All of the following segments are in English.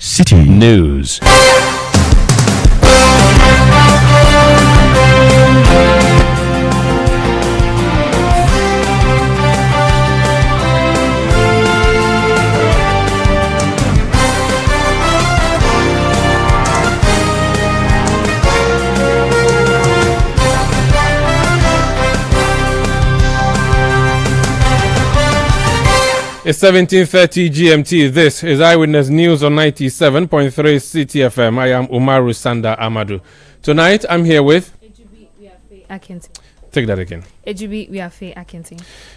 Citi News. It's 17:30 GMT. This is Eyewitness News on 97.3 Citi FM. I am Umaru Sanda Amadu. Tonight, I'm here with... Take that again.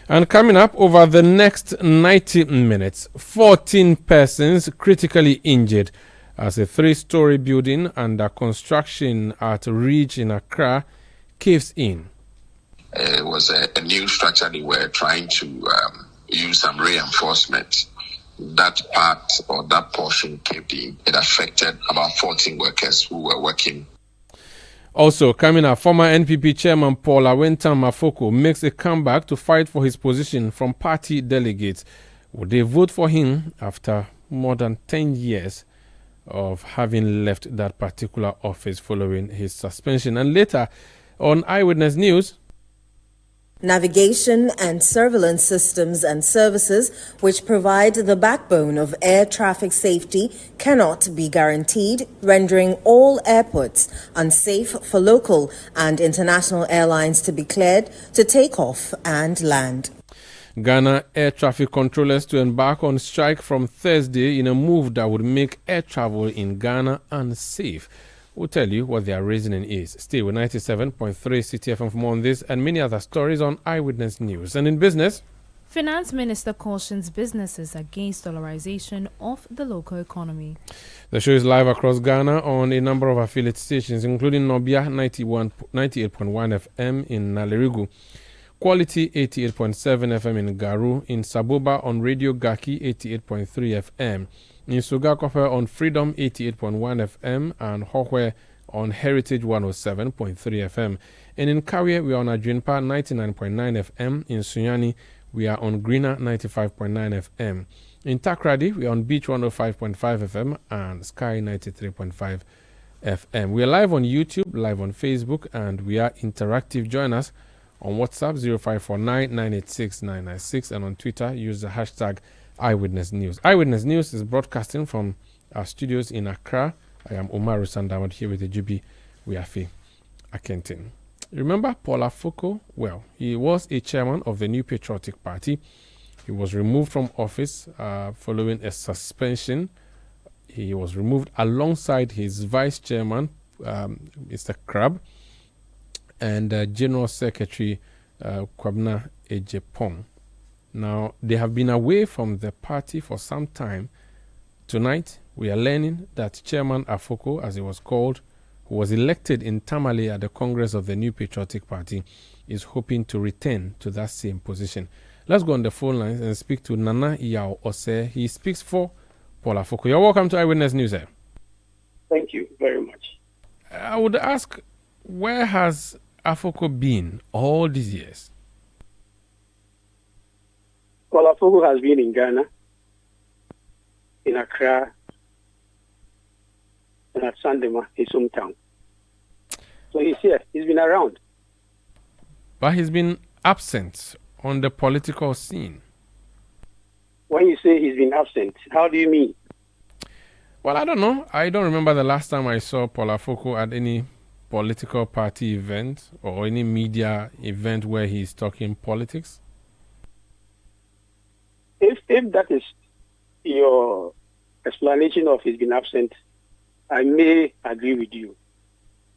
And coming up over the next 90 minutes, 14 persons critically injured as a 3-story building under construction at Ridge in Accra caves in. It was a new structure they were trying to... use some reinforcement. That part or that portion caved in. It affected about 14 workers who were working. Also coming up, former NPP chairman Paul Awentam Mafoko makes a comeback to fight for his position from party delegates. Would they vote for him after more than 10 years of having left that particular office following his suspension? And later on Eyewitness News, navigation and surveillance systems and services which provide the backbone of air traffic safety cannot be guaranteed, rendering all airports unsafe for local and international airlines to be cleared to take off and land. Ghana air traffic controllers to embark on strike from Thursday in a move that would make air travel in Ghana unsafe. We'll tell you what their reasoning is. Stay with 97.3 Citi FM for more on this and many other stories on Eyewitness News. And in business, Finance Minister cautions businesses against dollarization of the local economy. The show is live across Ghana on a number of affiliate stations, including Nobia 98.1 FM in Nalerigu, Quality 88.7 FM in Garu, in Saboba on Radio Gaki 88.3 FM, in Sugakope on Freedom 88.1 FM and Hohwe on Heritage 107.3 FM. And in Kawe, we are on Adwinpa 99.9 FM. In Sunyani, we are on Greener 95.9 FM. In Takrady, we are on Beach 105.5 FM and Sky 93.5 FM. We are live on YouTube, live on Facebook, and we are interactive. Join us on WhatsApp 0549 986 996 and on Twitter, use the hashtag Eyewitness News. Eyewitness News is broadcasting from our studios in Accra. I am Umaru Sandamad here with the Jubi Wiafe Akentin. Remember Paul Afoko? Well, he was a chairman of the New Patriotic Party. He was removed from office following a suspension. He was removed alongside his vice chairman, Mr. Crab, and General Secretary Kwabna Ejepong. Now, they have been away from the party for some time. Tonight, we are learning that Chairman Afoko, as he was called, who was elected in Tamale at the Congress of the New Patriotic Party, is hoping to return to that same position. Let's go on the phone lines and speak to Nana Yao Ose. He speaks for Paul Afoko. You're welcome to Eyewitness News, sir. Thank you very much. I would ask, where has Afoko been all these years? Well, Afoko has been in Ghana, in Accra, and at Sandema, his hometown. So he's here. He's been around. But he's been absent on the political scene. When you say he's been absent, how do you mean? Well, I don't know. I don't remember the last time I saw Paul Afoko at any political party event or any media event where he's talking politics. If that is your explanation of he's been absent, I may agree with you.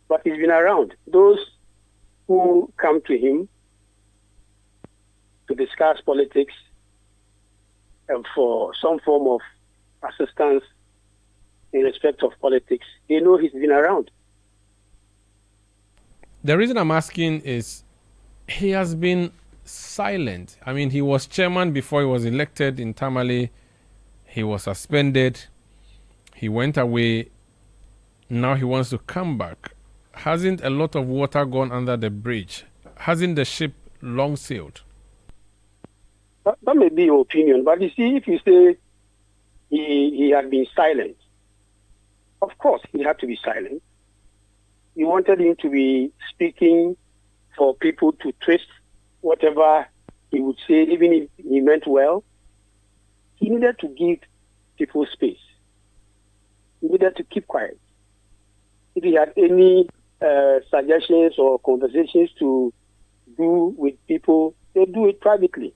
But he's been around. Those who come to him to discuss politics and for some form of assistance in respect of politics, they know he's been around. The reason I'm asking is he has been silent. I mean, he was chairman before he was elected in Tamale. He was suspended. He went away. Now he wants to come back. Hasn't a lot of water gone under the bridge? Hasn't the ship long sailed? That may be your opinion, but you see, if you say he had been silent, Of course, he had to be silent. You wanted him to be speaking for people to twist whatever he would say, even if he meant well. He needed to give people space. He needed to keep quiet. If he had any suggestions or conversations to do with people, they do it privately.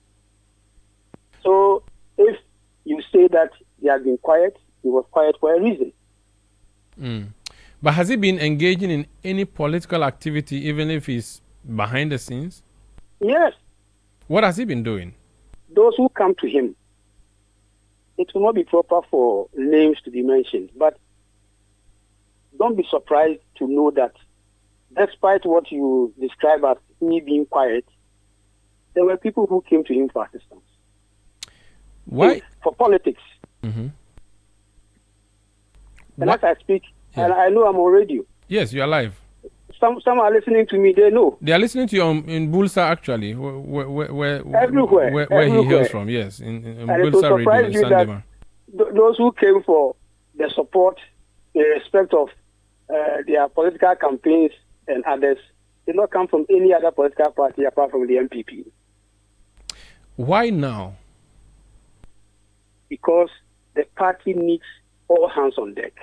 So if you say that he has been quiet, he was quiet for a reason. But has he been engaging in any political activity, even if he's behind the scenes? Yes. What has he been doing? Those who come to him, it will not be proper for names to be mentioned, but don't be surprised to know that despite what you describe as he being quiet, there were people who came to him for assistance. Why? For politics. Mm-hmm. And as I speak, and I know I'm on radio. Yes, you're live. Some are listening to me, they know. They are listening to you in Bulsa, actually, Everywhere. where he hails from, yes, in Bulsa Radio in Sandema. Those who came for the support in respect of their political campaigns and others did not come from any other political party apart from the MPP. Why now? Because the party needs all hands on deck.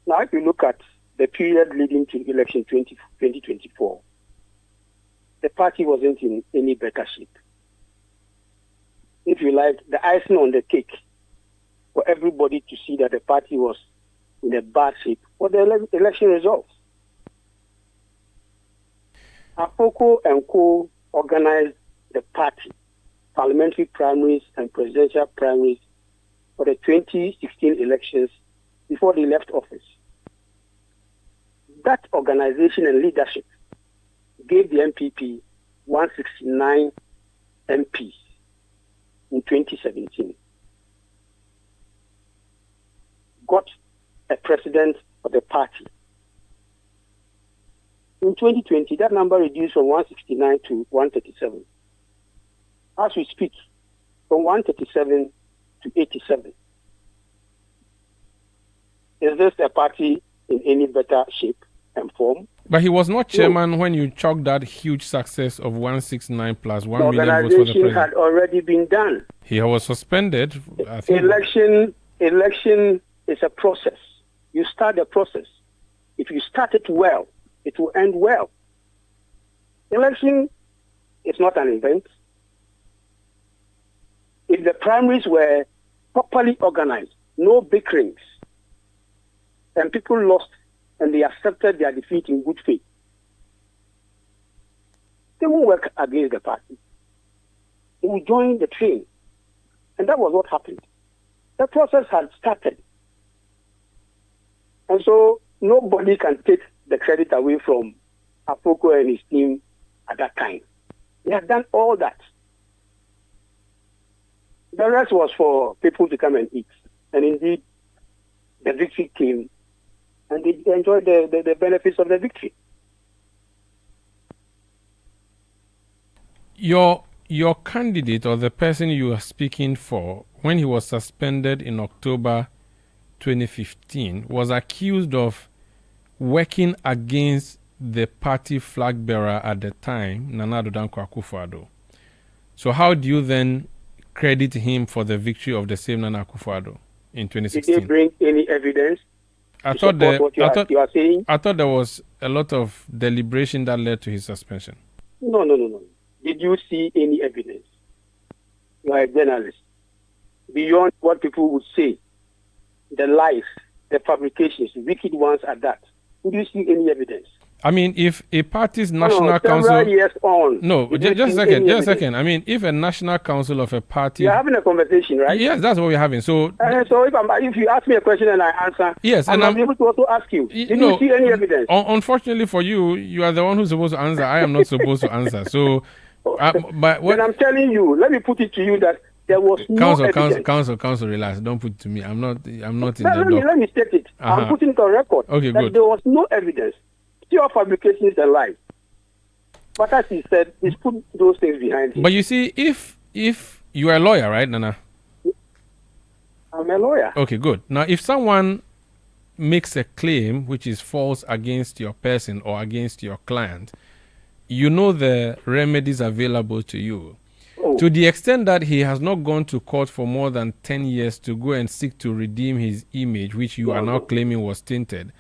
Now, if you look at the period leading to election 2024, the party wasn't in any better shape. If you like, the icing on the cake for everybody to see that the party was in a bad shape were the election results. Apoko and Co. organized the party, parliamentary primaries and presidential primaries for the 2016 elections before they left office. That organization and leadership gave the MPP 169 MPs in 2017. Got a president of the party. In 2020, that number reduced from 169 to 137. As we speak, from 137 to 87. Is this a party in any better shape and form? But he was not chairman when you chalked that huge success of 169 plus 1 million votes for the organization president. had already been done. He was suspended. I think. Election is a process. You start the process. If you start it well, it will end well. Election is not an event. If the primaries were properly organized, no bickerings, and people lost and they accepted their defeat in good faith, they won't work against the party. They will join the train. And that was what happened. The process had started. And so nobody can take the credit away from Apoko and his team at that time. They had done all that. The rest was for people to come and eat. And indeed, the victory came, and they enjoyed the benefits of the victory. Your candidate, or the person you are speaking for, when he was suspended in October 2015, was accused of working against the party flag bearer at the time, Nana Addo Dankwa Akufo-Addo. So how do you then credit him for the victory of the same Nana Akufo-Addo in 2016? Did they bring any evidence I to thought support what you are saying? I thought there was a lot of deliberation that led to his suspension. No. Did you see any evidence? You are a journalist. Beyond what people would say, the lies, the fabrications, wicked ones at that. Did you see any evidence? I mean, if a party's national council... Several years on. No, just a second. I mean, if a national council of a party... You're having a conversation, right? Yes, that's what we're having. So if you ask me a question and I answer, yes, I'm able to also ask you, did you see any evidence? Unfortunately for you, you are the one who's supposed to answer. I am not supposed to answer. So, but what... Then I'm telling you, let me put it to you that there was no evidence. Council, relax. Don't put it to me. I'm not in the Let me state it. I'm putting it on record. Okay, that good. There was no evidence. Pure fabrications and lies. But as he said, he's put those things behind him. But you see, if you are a lawyer, right, Nana? I'm a lawyer. Okay, good. Now, if someone makes a claim which is false against your person or against your client, you know the remedies available to you. Oh. To the extent that he has not gone to court for more than 10 years to go and seek to redeem his image, which you are now claiming was tainted,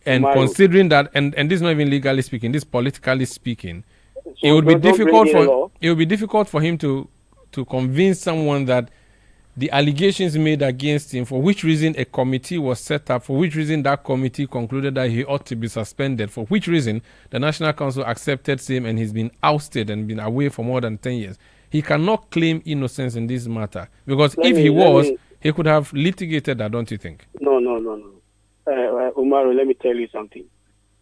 and considering that, and this is not even legally speaking, this is politically speaking, So it would be don't difficult for him to convince someone that the allegations made against him, for which reason a committee was set up, for which reason that committee concluded that he ought to be suspended, for which reason the National Council accepted him and he's been ousted and been away for more than 10 years. He cannot claim innocence in this matter, because if he was, he could have litigated that, don't you think? No. Umaru, let me tell you something.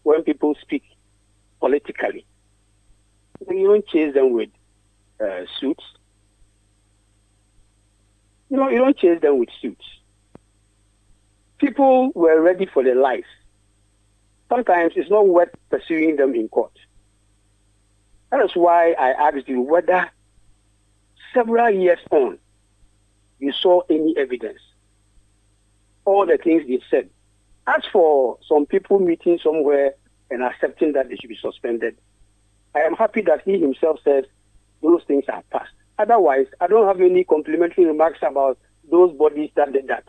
When people speak politically, you don't chase them with suits. You don't chase them with suits. People were ready for their life. Sometimes it's not worth pursuing them in court. That is why I asked you whether several years on you saw any evidence. All the things they said. As for some people meeting somewhere and accepting that they should be suspended, I am happy that he himself says those things are past. Otherwise, I don't have any complimentary remarks about those bodies that did that.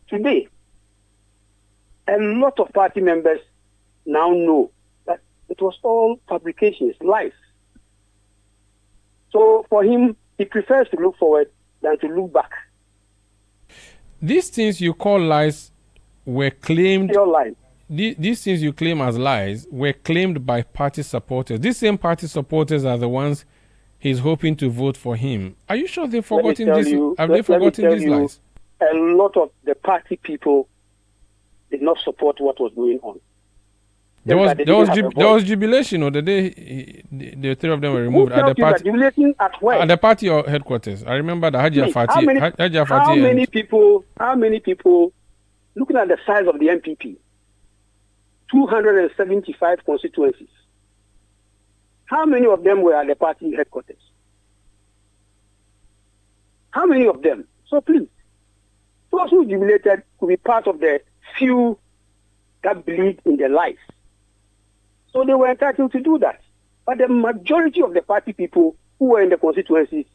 Today, a lot of party members now know that it was all fabrications, lies. So for him, he prefers to look forward than to look back. These things you call lies were claimed. Pure lies. These things you claim as lies were claimed by party supporters. These same party supporters are the ones he's hoping to vote for him. Are you sure they've forgotten this? Have they forgotten these lies? A lot of the party people did not support what was going on. There was jubilation on the day the three of them were removed at the party. Jubilating at where? At the party headquarters. I remember the Hajia Fati. How many people, looking at the size of the MPP, 275 constituencies, how many of them were at the party headquarters? How many of them? So please, those who jubilated could be part of the few that believed in their lives. So they were entitled to do that. But the majority of the party people who were in the constituencies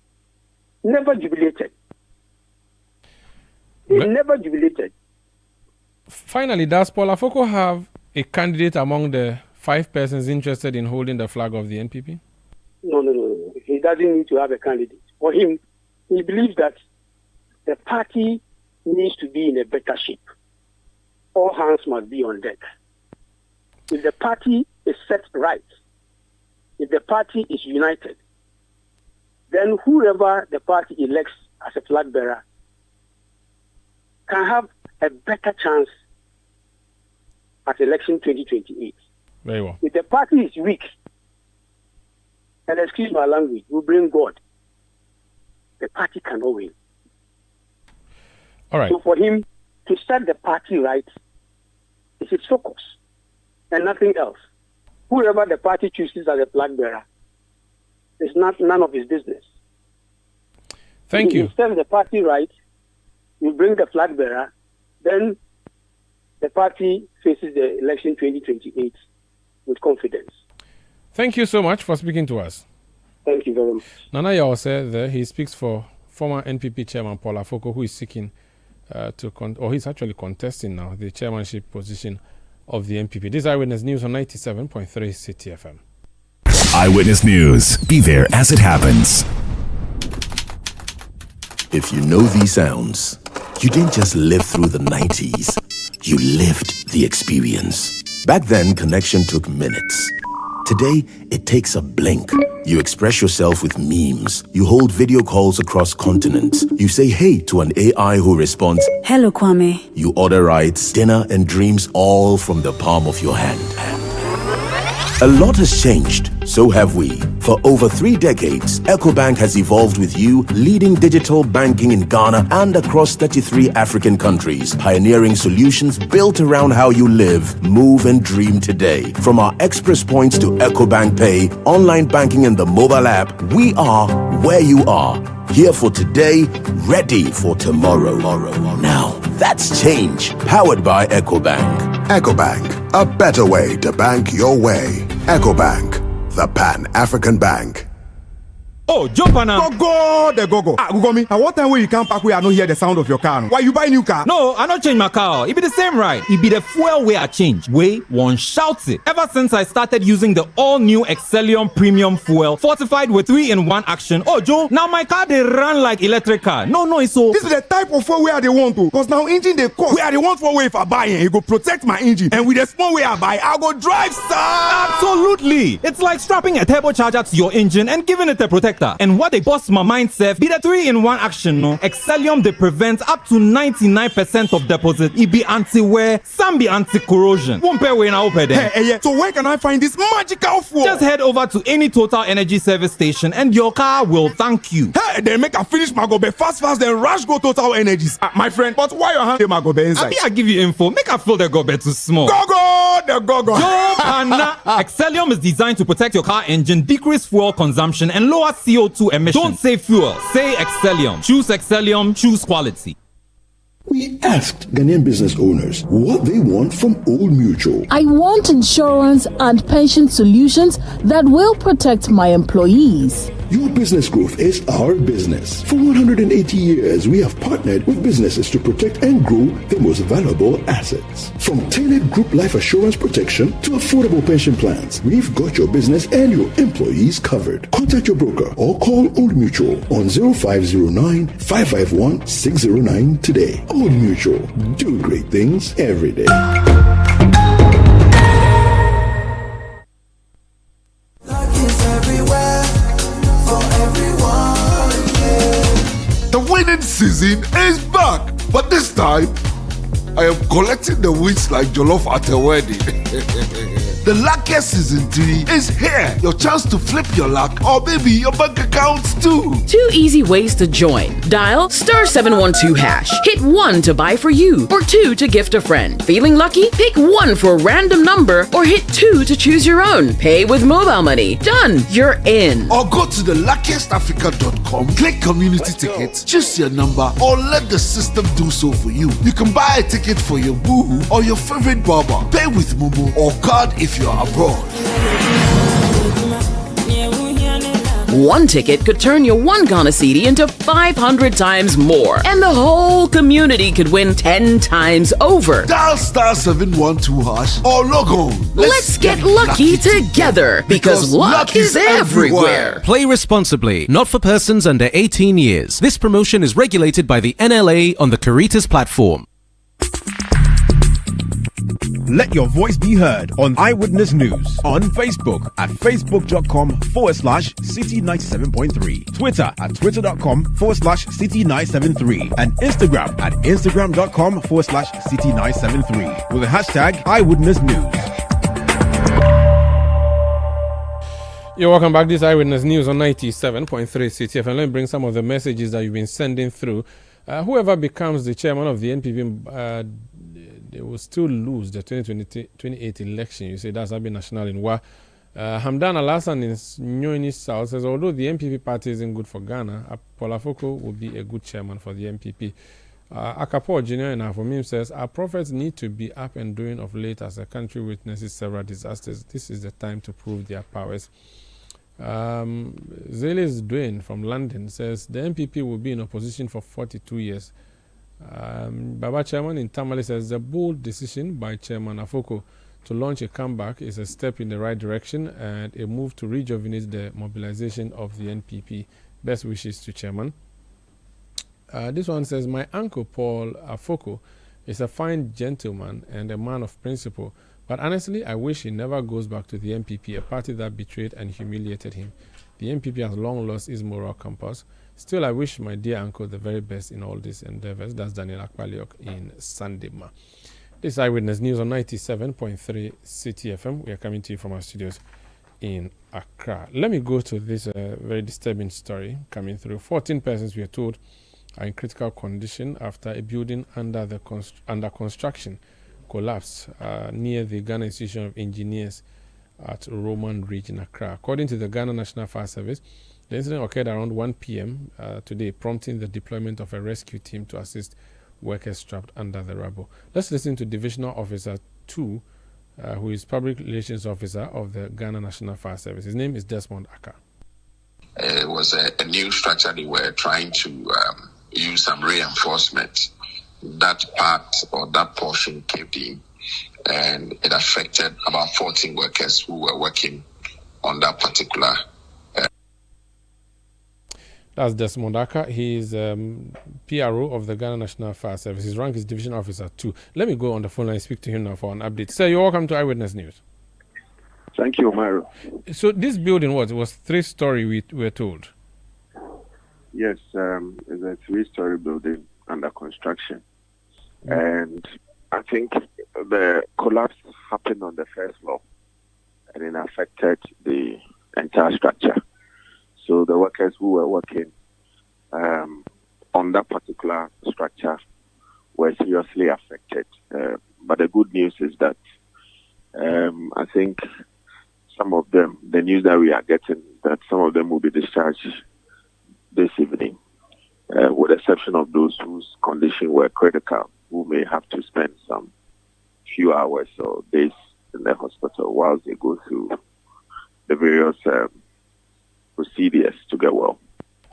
never jubilated. They never jubilated. Finally, does Paul Afoko have a candidate among the 5 persons interested in holding the flag of the NPP? No. He doesn't need to have a candidate. For him, he believes that the party needs to be in a better shape. All hands must be on deck. If the party is set right, if the party is united, then whoever the party elects as a flag bearer can have a better chance at election 2028. Very well. If the party is weak, and excuse my language, we bring God, the party cannot win. All right. So for him to set the party right is his focus and nothing else. Whoever the party chooses as a flag bearer is none of his business. Thank you. If you set the party right, you bring the flag bearer, then the party faces the election 2028 with confidence. Thank you so much for speaking to us. Thank you very much. Nana Yao said that he speaks for former NPP chairman Paul Afoko, who is seeking he's actually contesting now the chairmanship position of the NPP. This is Eyewitness News on 97.3 Citi FM. Eyewitness News. Be there as it happens. If you know these sounds, you didn't just live through the 90s. You lived the experience. Back then, connection took minutes. Today, it takes a blink. You express yourself with memes. You hold video calls across continents. You say hey to an AI who responds, "Hello, Kwame." You order rides, dinner, and dreams all from the palm of your hand. A lot has changed, so have we. For over 3 decades, EcoBank has evolved with you, leading digital banking in Ghana and across 33 African countries, pioneering solutions built around how you live, move, and dream today. From our express points to EcoBank Pay, online banking, and the mobile app, we are where you are. Here for today, ready for tomorrow. Now, that's change, powered by EcoBank. EcoBank, a better way to bank your way. EcoBank, the Pan-African Bank. Oh, jump on now. Go, go. Ugomi, at what time will you come back where I don't hear the sound of your car? Why you buy new car? No, I don't change my car. It be the same ride. It be the fuel way I change. Way one shouts it. Ever since I started using the all-new Excellium Premium Fuel, fortified with 3-in-1 action. Oh, Joe, now my car they run like electric car. No, it's so. This is the type of fuel where they want to. Because now engine they cost. Where they want for way if I buy it, it go protect my engine. And with the small way I buy, I'll go drive, sir. Absolutely. It's like strapping a turbocharger to your engine and giving it a protector. And what they bust my mindset be the 3-in-1 action, no? Excellium they prevent up to 99% of deposit. It be anti-wear, some be anti-corrosion. Won't pay when I open them. Hey, so where can I find this magical fuel? Just head over to any Total Energy service station and your car will thank you. Hey, they make a finish my gobe fast, then rush go Total Energies. My friend, but why your hand my gobe inside? I give you info. Make I feel the gobe too small. Go. Joe Pana. Excellium is designed to protect your car engine, decrease fuel consumption, and lower CO2 emissions. Don't say fuel, say Excellium. Choose Excellium, choose quality. We asked Ghanaian business owners what they want from Old Mutual. I want insurance and pension solutions that will protect my employees. Your business growth is our business. For 180 years, we have partnered with businesses to protect and grow their most valuable assets. From tailored group life assurance protection to affordable pension plans, we've got your business and your employees covered. Contact your broker or call Old Mutual on 0509 551 609 today. Old Mutual, do great things every day. The winning season is back, but this time I am collecting the wins like Jollof at a wedding. The luckiest season 3 is here. Your chance to flip your luck or maybe your bank accounts too. 2 easy ways to join. Dial *712#. Hit 1 to buy for you or 2 to gift a friend. Feeling lucky? Pick 1 for a random number or hit 2 to choose your own. Pay with mobile money. Done. You're in. Or go to theluckiestafrica.com, click community tickets, choose your number or let the system do so for you. You can buy a ticket for your boo or your favorite barber. Pay with Momo or card if you're abroad. 1 ticket could turn your 1 Ghana Citi into 500 times more. And the whole community could win 10 times over. Dial *712# or log on. Let's get lucky together because luck is everywhere. Play responsibly, not for persons under 18 years. This promotion is regulated by the NLA on the Caritas platform. Let your voice be heard on Eyewitness News on Facebook at facebook.com/Citi97.3, Twitter at twitter.com/Citi973, and Instagram at instagram.com/Citi973 with the hashtag Eyewitness News. You're welcome back. This Eyewitness News on 97.3 Citi FM. Let me bring some of the messages that you've been sending through. Whoever becomes the chairman of the NPP, they will still lose the 2028 election. You say that's Abi National in Wa. Hamdan Alasan in Nyoni South says, although the NPP party isn't good for Ghana, Polafoko will be a good chairman for the NPP. Akapo Junior in Afomim says, our prophets need to be up and doing of late as the country witnesses several disasters. This is the time to prove their powers. Zelis Dwayne from London says, the NPP will be in opposition for 42 years. Baba Chairman in Tamale says the bold decision by Chairman Afoko to launch a comeback is a step in the right direction and a move to rejuvenate the mobilization of the NPP. Best wishes to Chairman. This one says, my uncle Paul Afoko is a fine gentleman and a man of principle, but honestly I wish he never goes back to the NPP, a party that betrayed and humiliated him. The NPP has long lost its moral compass. Still, I wish my dear uncle the very best in all these endeavors. That's Daniel Akpaliok in Sandema. This is Eyewitness News on 97.3 Citi FM. We are coming to you from our studios in Accra. Let me go to this very disturbing story coming through. 14 persons, we are told, are in critical condition after a building under construction collapsed near the Ghana Institution of Engineers at Roman Ridge in Accra. According to the Ghana National Fire Service, the incident occurred around 1 p.m. Today, prompting the deployment of a rescue team to assist workers trapped under the rubble. Let's listen to Divisional Officer 2, who is Public Relations Officer of the Ghana National Fire Service. His name is Desmond Aka. It was a new structure they were trying to use some reinforcement. That part or that portion caved in, and it affected about 14 workers who were working on that particular. That's Desmond Aka. He is PRO of the Ghana National Fire Service. His rank is Division Officer 2. Let me go on the phone line and speak to him now for an update. Sir, you're welcome to Eyewitness News. Thank you, Mario. So this building was 3-story, we were told. Yes, it's a 3-story building under construction. And I think the collapse happened on the first floor and it affected the entire structure. So the workers who were working on that particular structure were seriously affected. But the good news is that I think some of them, the news that we are getting, that some of them will be discharged this evening, with the exception of those whose condition were critical, who may have to spend some few hours or days in the hospital whilst they go through the various procedures to get well.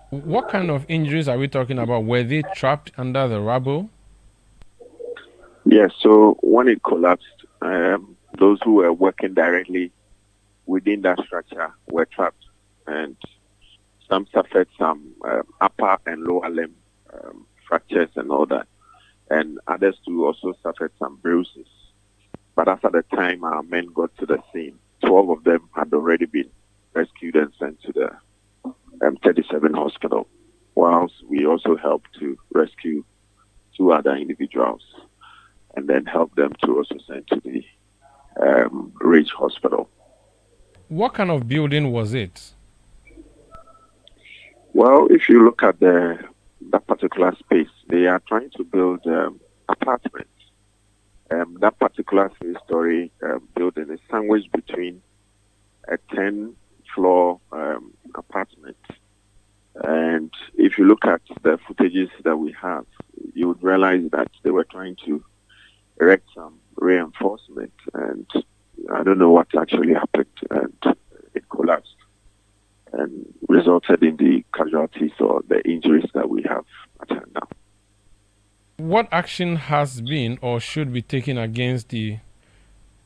What kind of injuries are we talking about? Were they trapped under the rubble? Yes, so when it collapsed, those who were working directly within that structure were trapped, and some suffered some upper and lower limb fractures and all that, and others too also suffered some bruises. But after the time our men got to the scene, 12 of them had already been rescued and sent to the 37 hospital, whilst we also helped to rescue 2 other individuals and then help them to also send to the Ridge Hospital. What kind of building was it? Well, if you look at that particular space, they are trying to build apartments. That particular 3-story building is sandwiched between a 10-floor apartment. And if you look at the footages that we have, you would realize that they were trying to erect some reinforcement, and I don't know what actually happened, and it collapsed and resulted in the casualties or the injuries that we have at hand now. What action has been or should be taken against the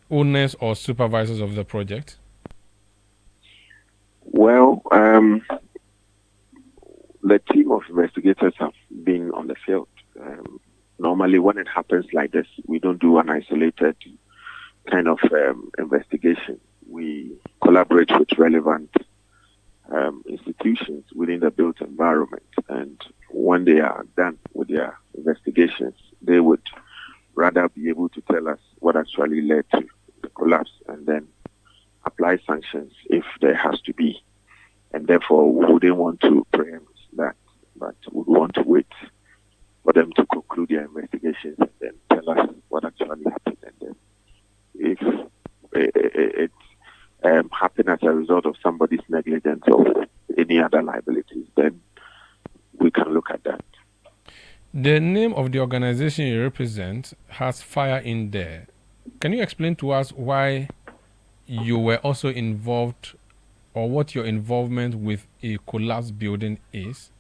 owners or supervisors of the project? Well, the team of investigators have been on the field. Normally, when it happens like this, we don't do an isolated kind of investigation. We collaborate with relevant institutions within the built environment, and when they are done with their investigations, they would rather be able to tell us what actually led to the collapse and then apply sanctions if there has to be. And therefore, we wouldn't want to preempt that, but we want to wait for them to conclude their investigations and then tell us what actually happened. And then if it happened as a result of somebody's negligence or any other liabilities, then we can look at that. The name of the organization you represent has fire in there. Can you explain to us why you were also involved, or what your involvement with a collapsed building is?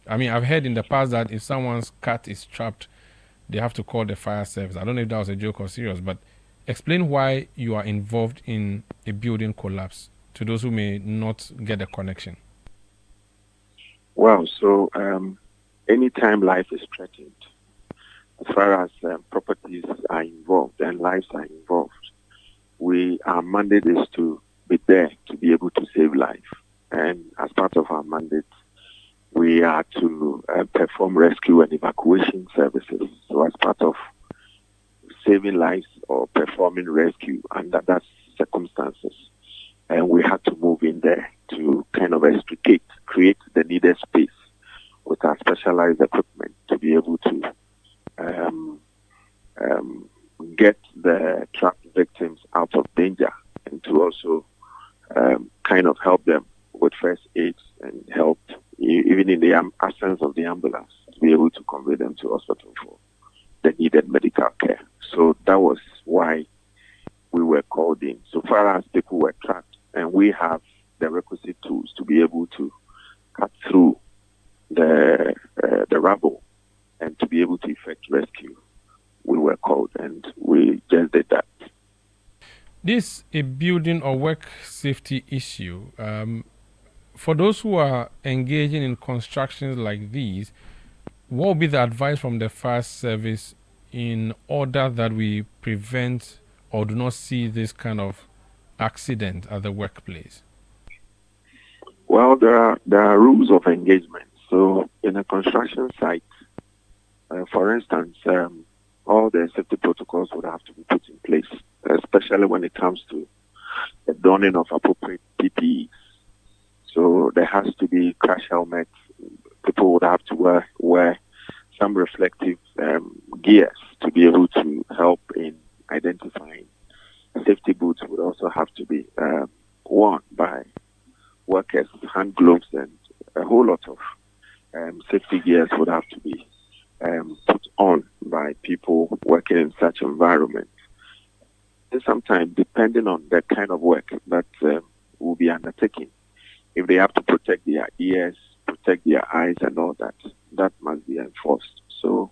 I mean, I've heard in the past that if someone's cat is trapped, they have to call the fire service. I don't know if that was a joke or serious, but explain why you are involved in a building collapse to those who may not get the connection. Well, so anytime life is threatened, as far as properties are involved and lives are involved, our mandate is to be there to be able to save life. And as part of our mandate, we are to perform rescue and evacuation services. So as part of saving lives or performing rescue under that circumstances. And we had to move in there to kind of extricate, create the needed space with our specialized equipment to be able to get the trapped victims out of danger and to also kind of help them with first aid and help, even in the absence of the ambulance, to be able to convey them to hospital for the needed medical care. So that was why we were called in. So far as people were trapped, and we have the requisite tools to be able to cut through the rubble and to be able to effect rescue, we were called, and we just did that. This a building or work safety issue. For those who are engaging in constructions like these, what would be the advice from the fire service in order that we prevent or do not see this kind of accident at the workplace? Well, there are rules of engagement. So in a construction site, for instance, all the safety protocols would have to be put in place, especially when it comes to the donning of appropriate PPE. So there has to be crash helmets. People would have to wear some reflective gears to be able to help in identifying. Safety boots would also have to be worn by workers, hand gloves, and a whole lot of safety gears would have to be put on by people working in such environments. And sometimes, depending on the kind of work that will be undertaken, if they have to protect their ears, protect their eyes, and all that, that must be enforced. So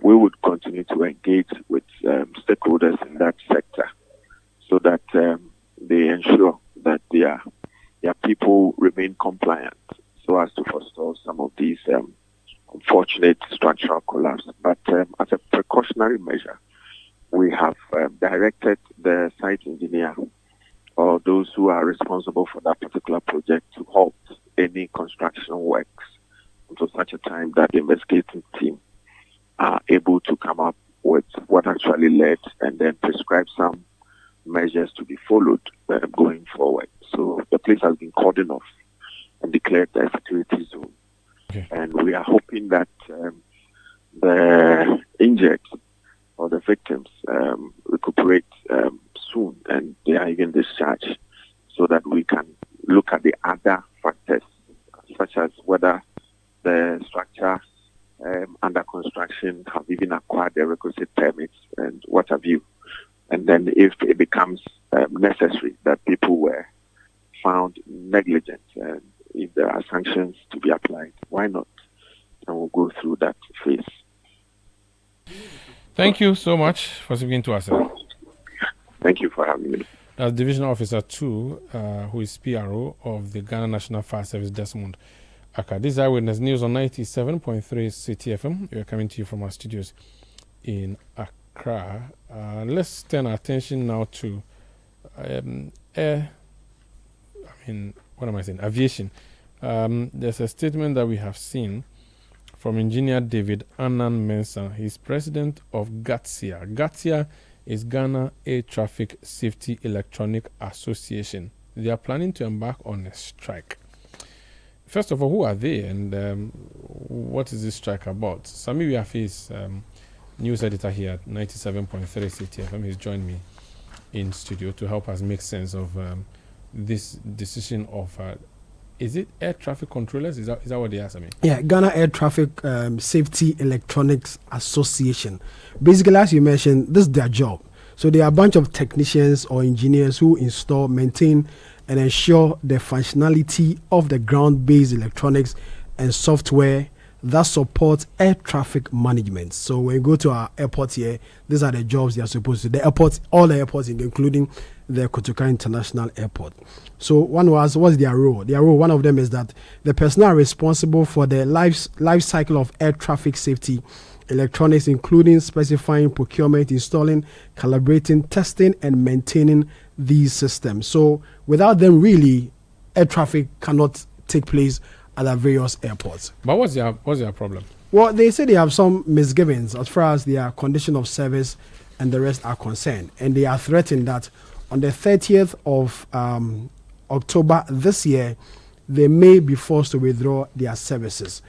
we would continue to engage with stakeholders in that sector so that they ensure that their people remain compliant so as to forestall some of these unfortunate structural collapse. But as a precautionary measure, we have directed the site engineer or those who are responsible for that particular project to halt any construction works until such a time that the investigating team are able to come up with what actually led and then prescribe some measures to be followed going forward. So the place has been cordoned off and declared a security zone. Okay. And we are hoping that the injured or the victims recuperate soon and they are even discharged so that we can look at the other factors such as whether the structure under construction have even acquired the requisite permits and what have you. And then if it becomes necessary that people were found negligent and if there are sanctions to be applied, why not? And we'll go through that phase. Thank you so much for speaking to us, sir. Thank you for having me. That's Division Officer 2, who is PRO of the Ghana National Fire Service, Desmond Aka. This is Eyewitness News on 97.3 Citi FM. We are coming to you from our studios in Accra. Let's turn our attention now to aviation. There's a statement that we have seen from Engineer David Annan Mensah. He's president of GATSIA. GATSIA is Ghana Air Traffic Safety Electronic Association. They are planning to embark on a strike. First of all, who are they and what is this strike about? Sami Wiafi is news editor here at 97.3 Citi FM. He's joined me in studio to help us make sense of this decision of is it air traffic controllers? Is that what they asked me? Yeah, Ghana Air Traffic Safety Electronics Association. Basically, as you mentioned, this is their job. So they are a bunch of technicians or engineers who install, maintain, and ensure the functionality of the ground-based electronics and software that supports air traffic management. So when you go to our airport here, these are the jobs they are supposed to do. The airports, all the airports, including the Kotoka International Airport. So one was, what's their role? Their role, one of them is that the personnel responsible for the life cycle of air traffic safety electronics, including specifying, procurement, installing, calibrating, testing, and maintaining these systems. So without them, really, air traffic cannot take place at the various airports. But what's their problem? Well, they say they have some misgivings as far as their condition of service and the rest are concerned. And they are threatened that on the 30th of October this year, they may be forced to withdraw their services.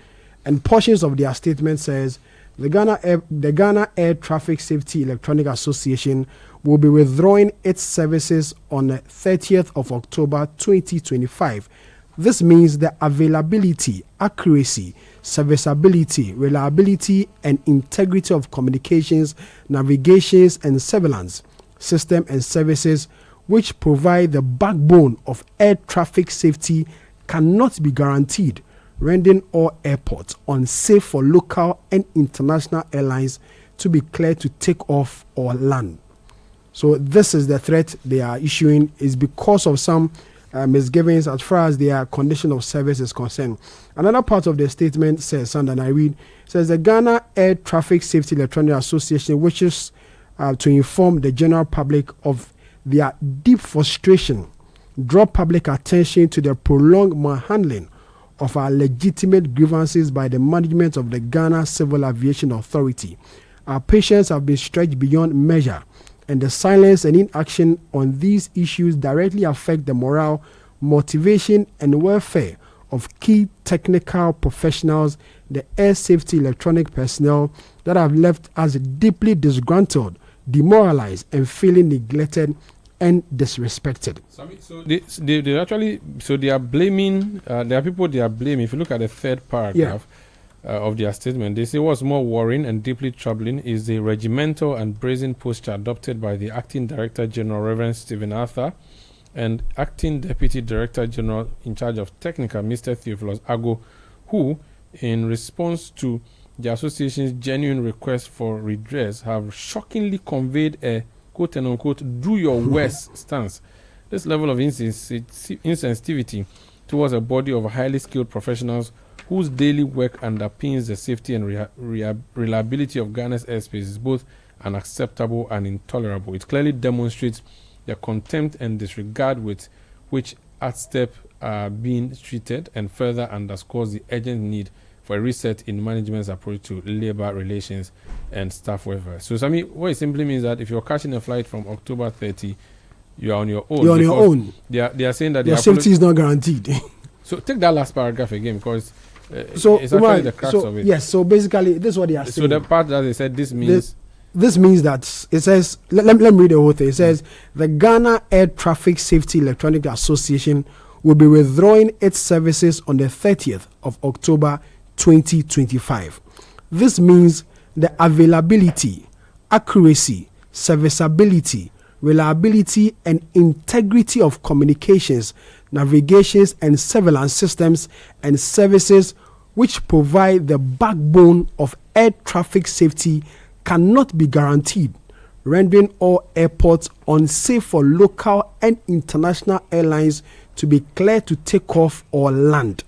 And portions of their statement says, the Ghana Air Traffic Safety Electronic Association will be withdrawing its services on the 30th of October 2025. This means the availability, accuracy, serviceability, reliability, and integrity of communications, navigations, and surveillance system and services which provide the backbone of air traffic safety cannot be guaranteed, rendering all airports unsafe for local and international airlines to be cleared to take off or land. So this is the threat they are issuing, is because of some misgivings as far as their condition of service is concerned. Another part of the statement says, and I read, says the Ghana Air Traffic Safety Electronic Association wishes to inform the general public of their deep frustration, draw public attention to the prolonged manhandling of our legitimate grievances by the management of the Ghana Civil Aviation Authority. Our patience have been stretched beyond measure, and the silence and inaction on these issues directly affect the morale, motivation, and welfare of key technical professionals, the air safety electronic personnel that have left us deeply disgruntled, demoralized, and feeling neglected and disrespected. So they are blaming. There are people they are blaming. If you look at the third paragraph of their statement, they say what's more worrying and deeply troubling is the regimental and brazen posture adopted by the Acting Director General Reverend Stephen Arthur and Acting Deputy Director General in charge of Technical Mr. Theophilus Ago, who, in response to the association's genuine request for redress, have shockingly conveyed a quote and unquote do your worst stance. This level of insensitivity towards a body of highly skilled professionals whose daily work underpins the safety and reliability of Ghana's airspace is both unacceptable and intolerable. It clearly demonstrates the contempt and disregard with which ATSTEP are being treated, and further underscores the urgent need for a reset in management's approach to labor relations and staff welfare. So, Sami, what it simply means that if you're catching a flight from October 30, you are on your own. You're on your own. They are saying that your safety is not guaranteed. So take that last paragraph again, because it's actually the crux of it. Yes, so basically, this is what they are saying. So the part that they said, this means that it says, let me read the whole thing. It says, the Ghana Air Traffic Safety Electronic Association will be withdrawing its services on the 30th of October 2025. This means the availability, accuracy, serviceability, reliability, and integrity of communications, navigations, and surveillance systems and services which provide the backbone of air traffic safety cannot be guaranteed, rendering all airports unsafe for local and international airlines to be cleared to take off or land.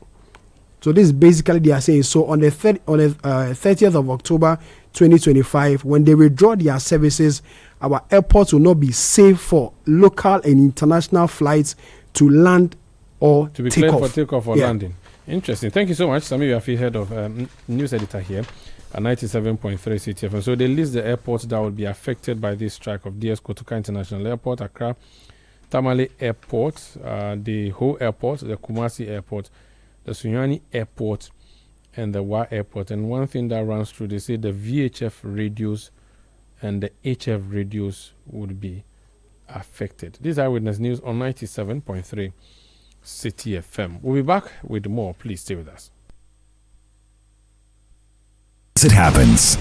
So this is basically they are saying. So on the 30th of October 2025, when they withdraw their services, our airports will not be safe for local and international flights to land or to be take cleared off. for takeoff or landing. Interesting. Thank you so much, Sami. We are head of news editor here at 97.3 Citi FM. So they list the airports that will be affected by this strike of DS Kotoka International Airport, Accra, Tamale Airport, the Ho Airport, the Kumasi Airport, the Sunyani Airport, and the Wa Airport. And one thing that runs through, they say the VHF radios and the HF radios would be affected. This is Eyewitness News on 97.3 Citi FM. We'll be back with more. Please stay with us. As it happens.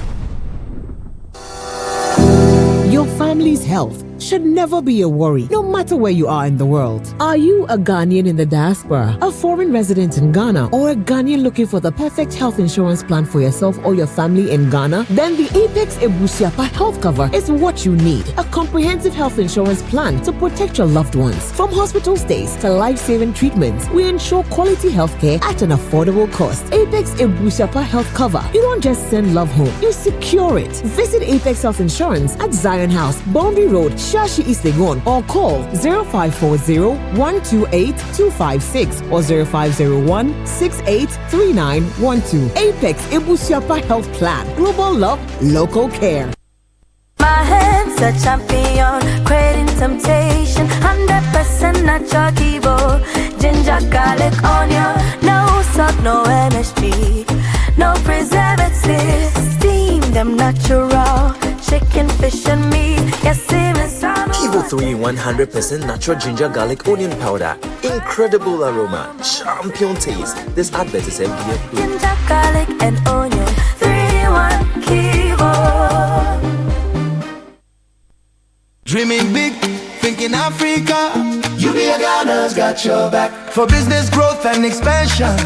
Your family's health should never be a worry, no matter where you are in the world. Are you a Ghanaian in the diaspora, a foreign resident in Ghana, or a Ghanaian looking for the perfect health insurance plan for yourself or your family in Ghana? Then the Apex Ebusiapa health cover is what you need. A comprehensive health insurance plan to protect your loved ones. From hospital stays to life-saving treatments, we ensure quality healthcare at an affordable cost. Apex Ebusiapa health cover. You don't just send love home, you secure it. Visit Apex Health Insurance at Zion House, Boundary Road, Shashi East Legon, or call 0540-128-256 or 0501-683912. Apex Ebusiapa Health Plan. Global love, local care. My hands is a champion, creating temptation. 100% natural Kivo. Ginger, garlic, onion. No salt, no MSG. No preservatives. Steam them natural. Chicken, fish, and meat. Yes, Kivo 3 in 100% natural ginger garlic onion powder. Incredible aroma. Champion taste. This advert is FDA approved. Ginger, garlic, and onion. 3-in-1 Kivo. Dreaming big, thinking Africa. UBA Ghana's got your back. For business growth and expansion.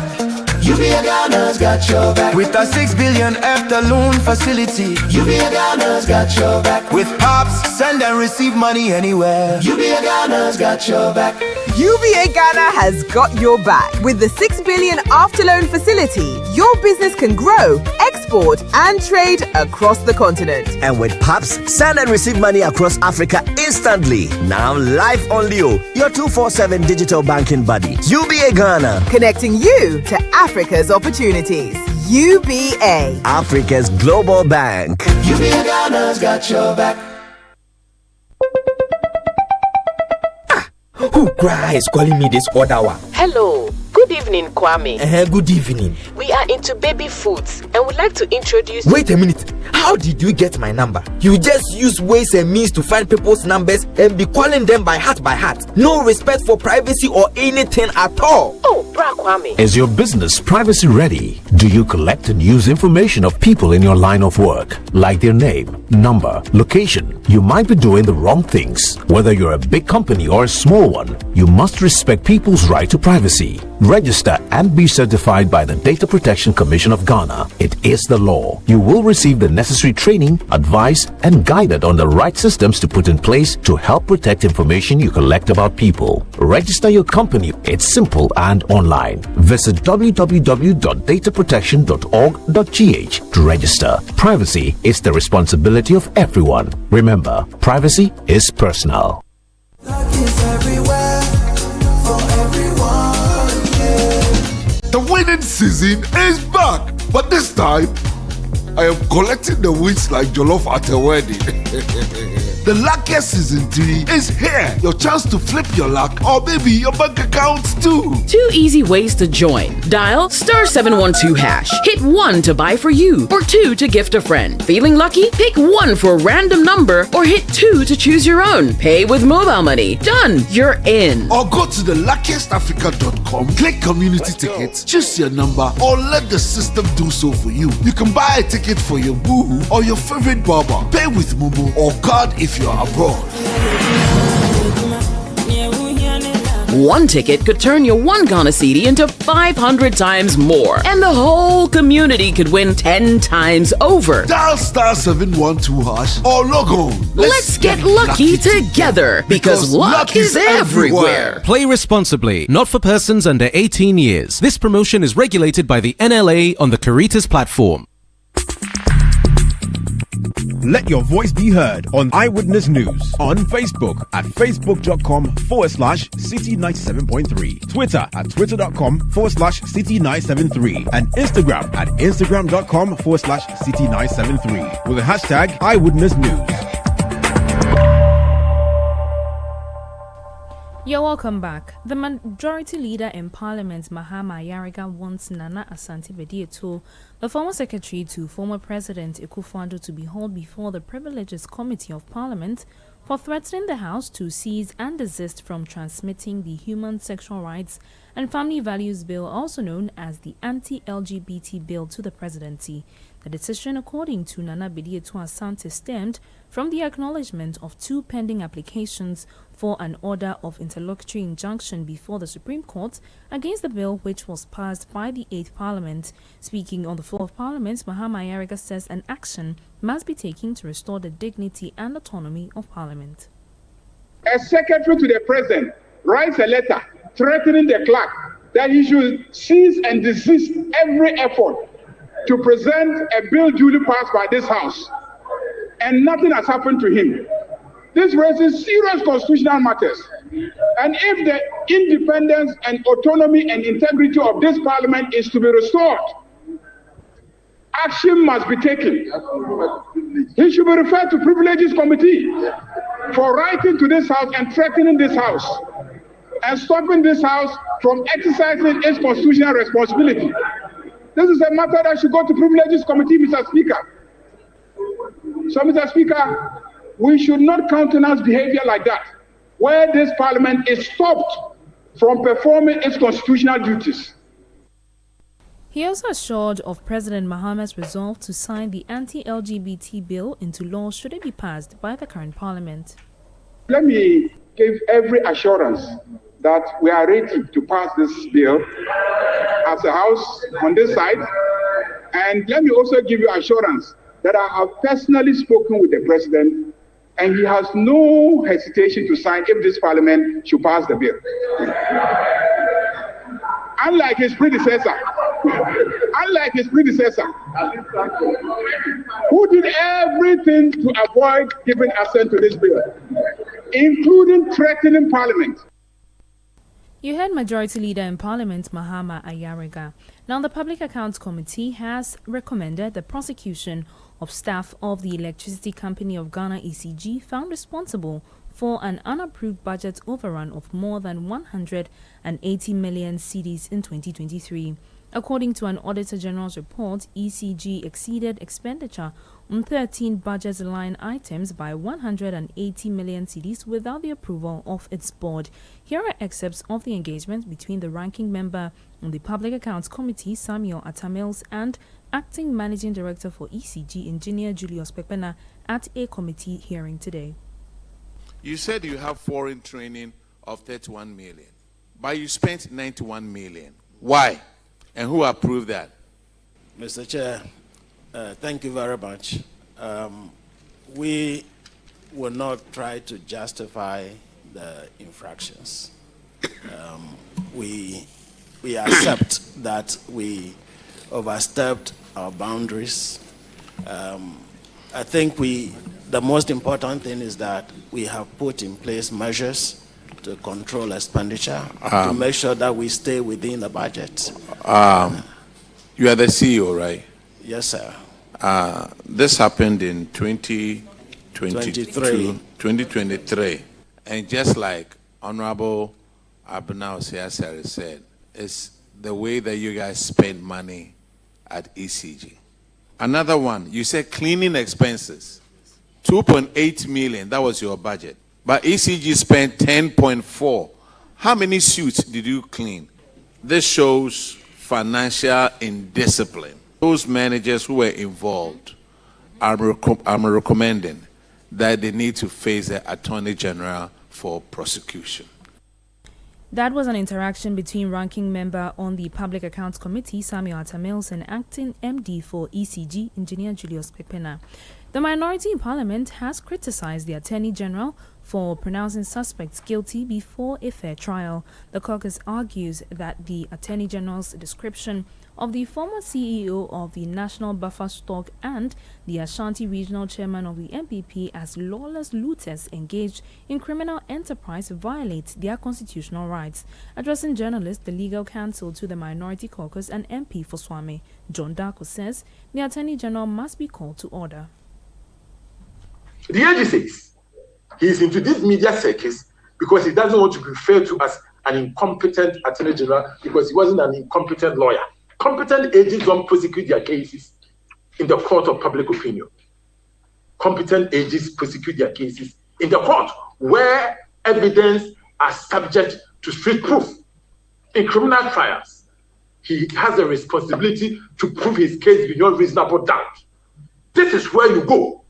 UBA Ghana's got your back. With a 6 billion after loan facility. UBA Ghana's got your back. With POPs, send and receive money anywhere. UBA Ghana's got your back. UBA Ghana has got your back. With the 6 billion after loan facility, your business can grow, export, and trade across the continent. And with POPs, send and receive money across Africa instantly. Now live on Leo, your 247 digital banking buddy. UBA Ghana. Connecting you to Africa's opportunities. UBA. Africa's global bank. UBA Ghana's got your back. Who cry is calling me this odd hour? Hello. Good evening, Kwame. Good evening. We are into baby foods and would like to introduce... Wait a minute. How did you get my number? You just use ways and means to find people's numbers and be calling them by heart. No respect for privacy or anything at all. Oh, Bra Kwame. Is your business privacy ready? Do you collect and use information of people in your line of work, like their name, number, location? You might be doing the wrong things. Whether you're a big company or a small one, you must respect people's right to privacy. Register and be certified by the Data Protection Commission of Ghana. It is the law. You will receive the necessary training, advice, and guided on the right systems to put in place to help protect information you collect about people. Register your company. It's simple and online. Visit www.dataprotection.org.gh to register. Privacy is the responsibility of everyone. Remember, privacy is personal. The winning season is back, but this time I am collecting the wins like Jollof at a wedding. The luckiest season 3 is here. Your chance to flip your luck or maybe your bank accounts too. 2 easy ways to join. Dial *712#. Hit 1 to buy for you or 2 to gift a friend. Feeling lucky? Pick 1 for a random number or hit 2 to choose your own. Pay with mobile money. Done. You're in. Or go to the luckiestafrica.com, click community tickets, choose your number or let the system do so for you. You can buy a ticket for your boo or your favorite barber. Pay with Momo or card if you're abroad. 1 ticket could turn your 1 Ghana Citi into 500 times more. And the whole community could win 10 times over. Dial *712# or log on. Let's get lucky together because luck is everywhere. Play responsibly. Not for persons under 18 years. This promotion is regulated by the NLA on the Caritas platform. Let your voice be heard on Eyewitness News on Facebook at facebook.com/Citi97.3, Twitter at twitter.com/Citi973, and Instagram at instagram.com/Citi973 with the hashtag Eyewitness News. You're welcome back. The majority leader in Parliament, Mahama Ayariga, wants Nana Asante-Bediatu, the former secretary to former President Akufo-Addo, to be hauled before the Privileges Committee of Parliament for threatening the House to cease and desist from transmitting the Human Sexual Rights and Family Values Bill, also known as the Anti-LGBT Bill, to the presidency. The decision, according to Nana Bediatu Asante, stemmed from the acknowledgement of 2 pending applications for an order of interlocutory injunction before the Supreme Court against the bill, which was passed by the 8th Parliament. Speaking on the floor of Parliament, Mahama Ayariga says an action must be taken to restore the dignity and autonomy of Parliament. A secretary to the President writes a letter threatening the clerk that he should cease and desist every effort to present a bill duly passed by this House, and nothing has happened to him. This raises serious constitutional matters, and if the independence and autonomy and integrity of this Parliament is to be restored, action must be taken. He should be referred to Privileges Committee for writing to this House and threatening this House and stopping this House from exercising its constitutional responsibility. This is a matter that should go to Privileges Committee, Mr. Speaker. So, Mr. Speaker, we should not countenance behavior like that, where this Parliament is stopped from performing its constitutional duties. He also assured of President Mahama's resolve to sign the anti-LGBT bill into law should it be passed by the current Parliament. Let me give every assurance that we are ready to pass this bill as a House on this side. And let me also give you assurance that I have personally spoken with the President, and he has no hesitation to sign if this Parliament should pass the bill. Unlike his predecessor, who did everything to avoid giving assent to this bill, including threatening Parliament. You heard Majority Leader in Parliament Mahama Ayariga. Now, the Public Accounts Committee has recommended the prosecution of staff of the Electricity Company of Ghana ECG found responsible for an unapproved budget overrun of more than 180 million cedis in 2023. According to an Auditor General's report, ECG exceeded expenditure on 13 budget line items by 180 million cedis without the approval of its board. Here are excerpts of the engagement between the ranking member on the Public Accounts Committee, Samuel Atamils, and Acting Managing Director for ECG, Engineer Julius Pepena, at a committee hearing today. You said you have foreign training of 31 million, but you spent 91 million. Why? And who approved that? Mr. Chair, thank you very much. We will not try to justify the infractions. We accept that we overstepped our boundaries. I think the most important thing is that we have put in place measures to control expenditure, to make sure that we stay within the budget. You are the CEO, right? Yes, sir. This happened in 2023. And just like Honorable Abnao Siasari said, it's the way that you guys spend money at ECG. Another one, you said cleaning expenses, 2.8 million, that was your budget. But ECG spent 10.4. How many suits did you clean? This shows financial indiscipline. Those managers who were involved, I'm recommending that they need to face the Attorney General for prosecution. That was an interaction between ranking member on the Public Accounts Committee, Samuel Atamils, and acting MD for ECG, Engineer Julius Pepena. The minority in Parliament has criticized the Attorney General for pronouncing suspects guilty before a fair trial. The caucus argues that the Attorney General's description of the former CEO of the National Buffer Stock and the Ashanti Regional Chairman of the MPP as lawless looters engaged in criminal enterprise violates their constitutional rights. Addressing journalists, the legal counsel to the minority caucus and MP for Swami, John Darko, says the Attorney General must be called to order. The AG says he is into this media circus because he doesn't want to be referred to as an incompetent Attorney General because he wasn't an incompetent lawyer. Competent agents don't prosecute their cases in the court of public opinion. Competent agents prosecute their cases in the court where evidence are subject to strict proof. In criminal trials, he has a responsibility to prove his case beyond reasonable doubt. This is where you go.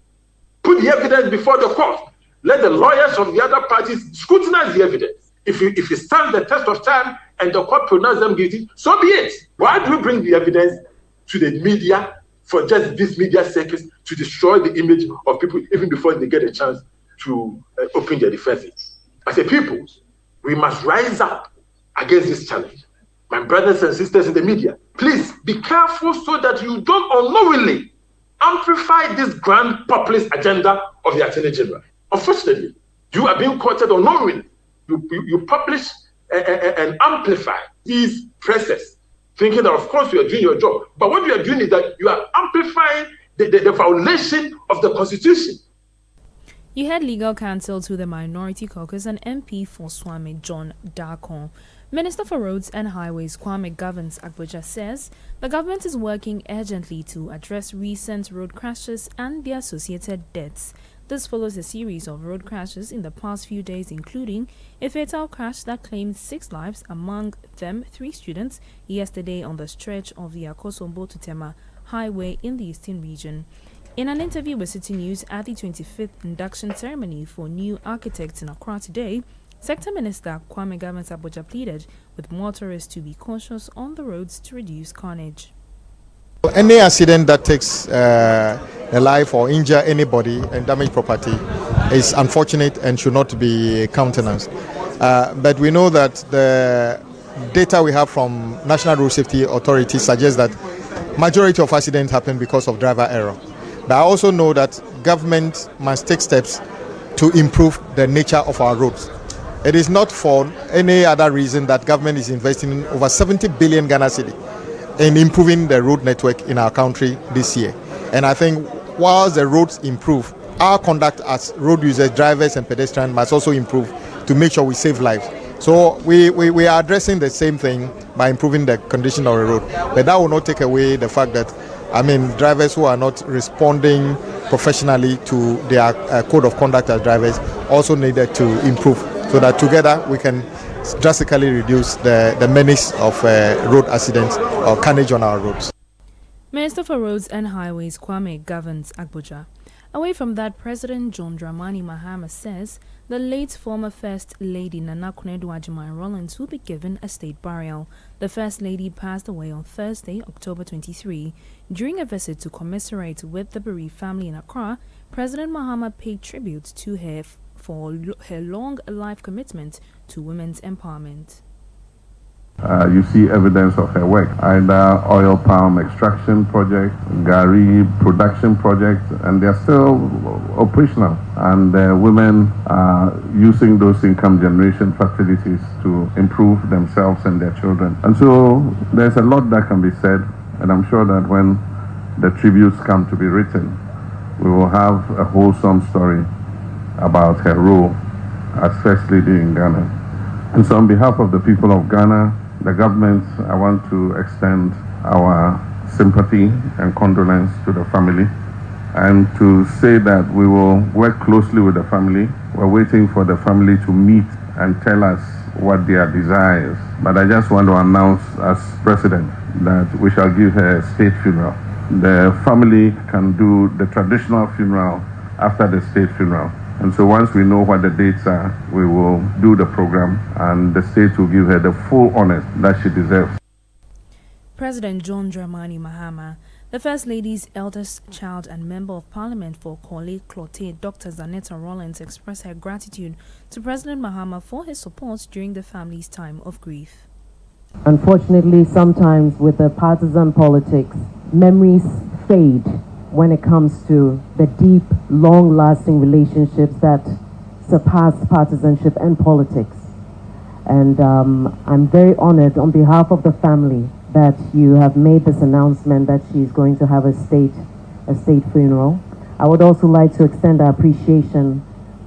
Put the evidence before the court. Let the lawyers from the other parties scrutinize the evidence. If it stands the test of time and the court pronounces them guilty, so be it. Why do we bring the evidence to the media for just this media circus to destroy the image of people even before they get a chance to open their defenses? As a people, we must rise up against this challenge. My brothers and sisters in the media, please be careful so that you don't unknowingly amplify this grand populist agenda of the Attorney General. Unfortunately, you are being quoted unknowingly. You publish and amplify these presses, thinking that of course you are doing your job. But what you are doing is that you are amplifying the violation of the Constitution. You had legal counsel to the Minority Caucus and MP for Swami John Darkon. Minister for Roads and Highways Kwame Governs Agboja says the government is working urgently to address recent road crashes and the associated deaths. This follows a series of road crashes in the past few days, including a fatal crash that claimed 6 lives, among them 3 students, yesterday on the stretch of the Akosombo to Tema Highway in the Eastern Region. In an interview with Citi News at the 25th induction ceremony for new architects in Accra today, Sector Minister Kwame Governs Agboja pleaded with motorists to be cautious on the roads to reduce carnage. Any accident that takes a life or injure anybody and damage property is unfortunate and should not be countenanced. But we know that the data we have from National Road Safety Authority suggests that majority of accidents happen because of driver error. But I also know that government must take steps to improve the nature of our roads. It is not for any other reason that government is investing over 70 billion Ghana Cedi in improving the road network in our country this year. And I think whilst the roads improve, our conduct as road users, drivers and pedestrians must also improve to make sure we save lives. So we are addressing the same thing by improving the condition of the road. But that will not take away the fact that drivers who are not responding professionally to their code of conduct as drivers also needed to improve so that together we can drastically reduce the menace of road accidents or carnage on our roads. Minister for Roads and Highways Kwame Governs Agboja. Away from that, President John Dramani Mahama says the late former First Lady Nana Akufo-Addo Agyeman-Rawlings will be given a state burial. The First Lady passed away on Thursday, October 23. During a visit to commiserate with the bereaved family in Accra, President Mahama paid tribute to her for her long life commitment to women's empowerment. You see evidence of her work, either oil palm extraction project, Gari production project, and they're still operational. And women are using those income generation facilities to improve themselves and their children. And so there's a lot that can be said, and I'm sure that when the tributes come to be written, we will have a wholesome story about her role as First Lady in Ghana. And so on behalf of the people of Ghana, the government, I want to extend our sympathy and condolence to the family and to say that we will work closely with the family. We're waiting for the family to meet and tell us what their desires. But I just want to announce as president that we shall give her a state funeral. The family can do the traditional funeral after the state funeral. And so once we know what the dates are, we will do the program and the state will give her the full honor that she deserves. President John Dramani Mahama, the First Lady's eldest child and Member of Parliament for Korle Klote, Dr. Zanetta Rawlings, expressed her gratitude to President Mahama for his support during the family's time of grief. Unfortunately, sometimes with the partisan politics, memories fade when it comes to the deep, long-lasting relationships that surpass partisanship and politics. And I'm very honored on behalf of the family that you have made this announcement that she's going to have a state funeral. I would also like to extend our appreciation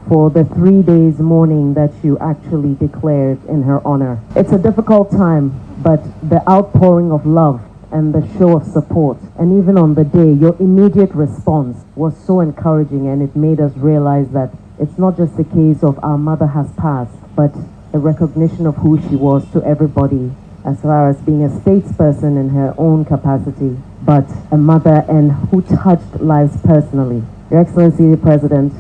for the 3 days mourning that you actually declared in her honor. It's a difficult time, but the outpouring of love and the show of support, and even on the day, your immediate response was so encouraging, and it made us realize that it's not just a case of our mother has passed, but a recognition of who she was to everybody as far as being a statesperson in her own capacity, but a mother and who touched lives personally. Your Excellency the President,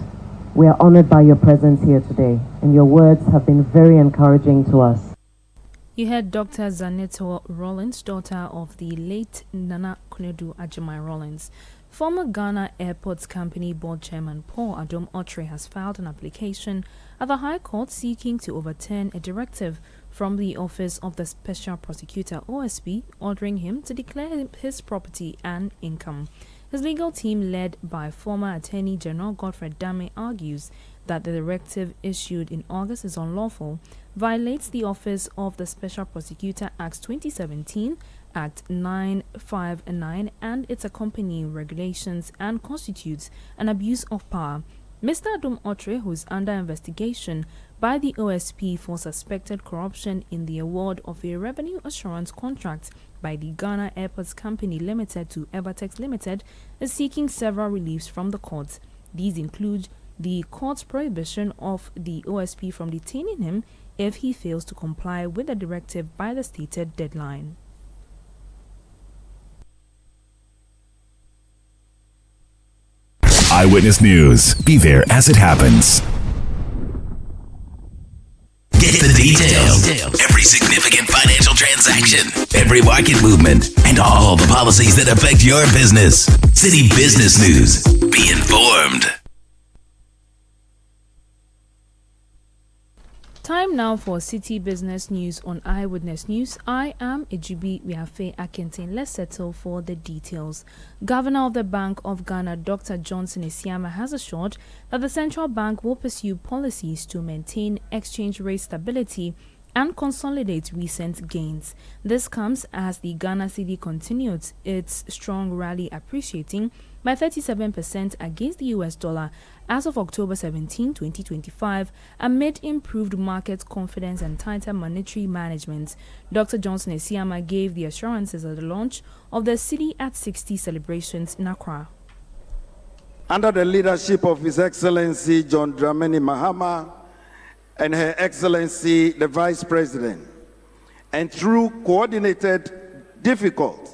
we are honored by your presence here today, and your words have been very encouraging to us. You heard Dr. Zanetta Rawlings, daughter of the late Nana Akufo-Addo Agyeman-Rawlings. Former Ghana Airports Company Board Chairman Paul Adom Otre has filed an application at the High Court seeking to overturn a directive from the Office of the Special Prosecutor OSP ordering him to declare his property and income. His legal team, led by former Attorney General Godfrey Dame, argues that the directive issued in August is unlawful, violates the Office of the Special Prosecutor Act 2017 Act 959 and its accompanying regulations and constitutes an abuse of power. Mr. Adom Otre, who is under investigation by the OSP for suspected corruption in the award of a revenue assurance contract by the Ghana Airports Company Limited to Evertex Limited, is seeking several reliefs from the courts. These include the court's prohibition of the OSP from detaining him if he fails to comply with the directive by the stated deadline. Eyewitness News. Be there as it happens. Get the details. Every significant financial transaction, every market movement, and all the policies that affect your business. Citi Business News. Be informed. Time now for Citi Business News on Eyewitness News. I am Ejibi Wiafe Akintin. Let's settle for the details. Governor of the Bank of Ghana, Dr. Johnson Isiama, has assured that the central bank will pursue policies to maintain exchange rate stability and consolidate recent gains. This comes as the Ghana Citi continued its strong rally, appreciating by 37% against the US dollar as of October 17, 2025, amid improved market confidence and tighter monetary management. Dr. Johnson Isiama gave the assurances at the launch of the Citi at 60 celebrations in Accra. Under the leadership of His Excellency John Dramani Mahama and Her Excellency the Vice President, and through coordinated, difficult,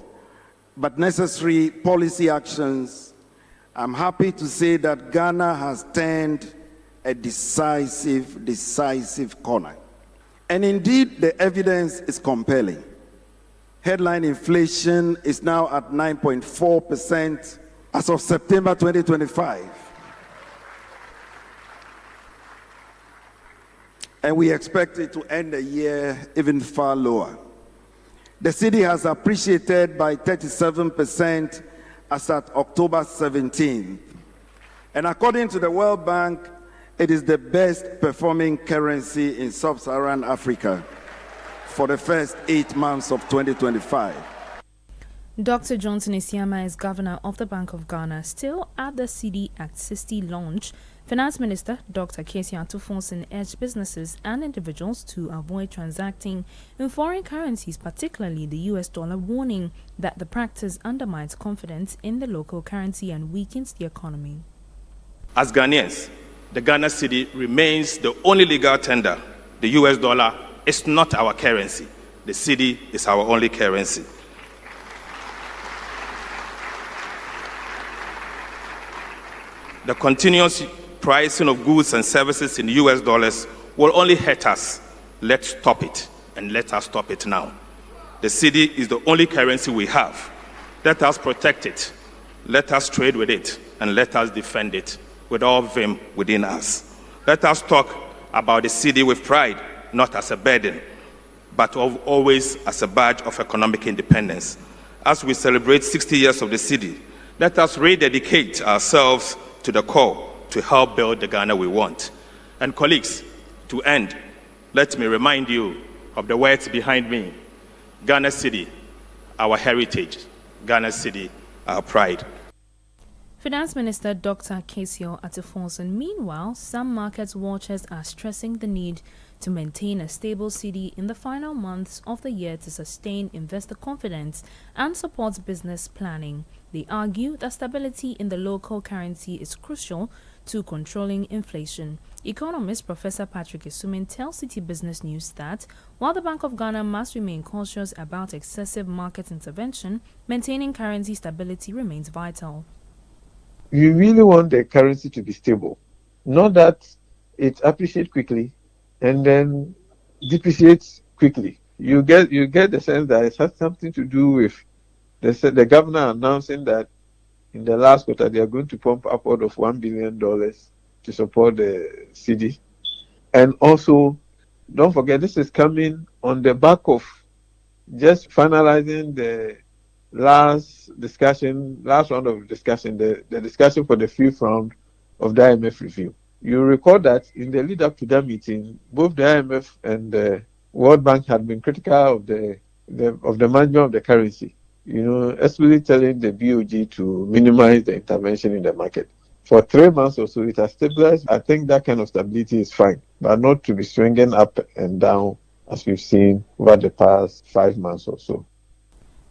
but necessary policy actions, I'm happy to say that Ghana has turned a decisive corner. And indeed, the evidence is compelling. Headline inflation is now at 9.4% as of September 2025. And we expect it to end the year even far lower. The city has appreciated by 37% as at October 17th. And according to the World Bank, it is the best performing currency in sub-Saharan Africa for the first 8 months of 2025. Dr. Johnson Isiama is governor of the Bank of Ghana. Still at the Citi Act 60 launch, Finance Minister Dr. Kwesi Atufonsin urged businesses and individuals to avoid transacting in foreign currencies, particularly the US dollar, warning that the practice undermines confidence in the local currency and weakens the economy. As Ghanaians, the Ghana cedi remains the only legal tender. The US dollar is not our currency. The cedi is our only currency. The continuous pricing of goods and services in US dollars will only hurt us. Let's stop it, and let us stop it now. The cedi is the only currency we have. Let us protect it, let us trade with it, and let us defend it with all vim within us. Let us talk about the cedi with pride, not as a burden, but always as a badge of economic independence. As we celebrate 60 years of the cedi, let us rededicate ourselves to the core to help build the Ghana we want. And colleagues, to end, let me remind you of the words behind me. Ghana cedi, our heritage. Ghana cedi, our pride. Finance Minister Dr. Kwesi Atufonsin. Meanwhile, some market watchers are stressing the need to maintain a stable cedi in the final months of the year to sustain investor confidence and support business planning. They argue that stability in the local currency is crucial to controlling inflation. Economist Professor Patrick Isumin tells Citi Business News that while the Bank of Ghana must remain cautious about excessive market intervention, maintaining currency stability remains vital. You really want the currency to be stable, not that it appreciates quickly and then depreciates quickly. You get the sense that it has something to do with the governor announcing that in the last quarter they are going to pump upward of $1 billion to support the cedi. And also, don't forget, this is coming on the back of just finalizing the last round of discussion, the discussion for the fifth round of the IMF review. You recall that in the lead up to that meeting, both the IMF and the World Bank had been critical of the of the management of the currency. Especially telling the BOG to minimize the intervention in the market. For 3 months or so, it has stabilized. I think that kind of stability is fine, but not to be swinging up and down as we've seen over the past 5 months or so.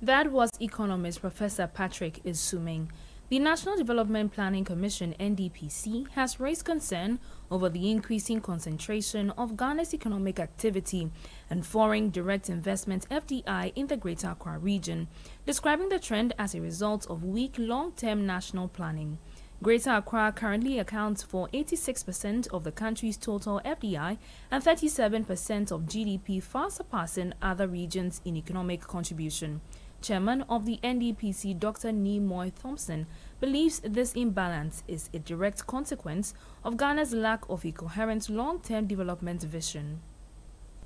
That was economist Professor Patrick Isuming. The National Development Planning Commission, NDPC, has raised concern over the increasing concentration of Ghana's economic activity and foreign direct investment FDI in the Greater Accra region, describing the trend as a result of weak long-term national planning. Greater Accra currently accounts for 86% of the country's total FDI and 37% of GDP, far surpassing other regions in economic contribution. Chairman of the NDPC, Dr. Nimoy Thompson, believes this imbalance is a direct consequence of Ghana's lack of a coherent long-term development vision.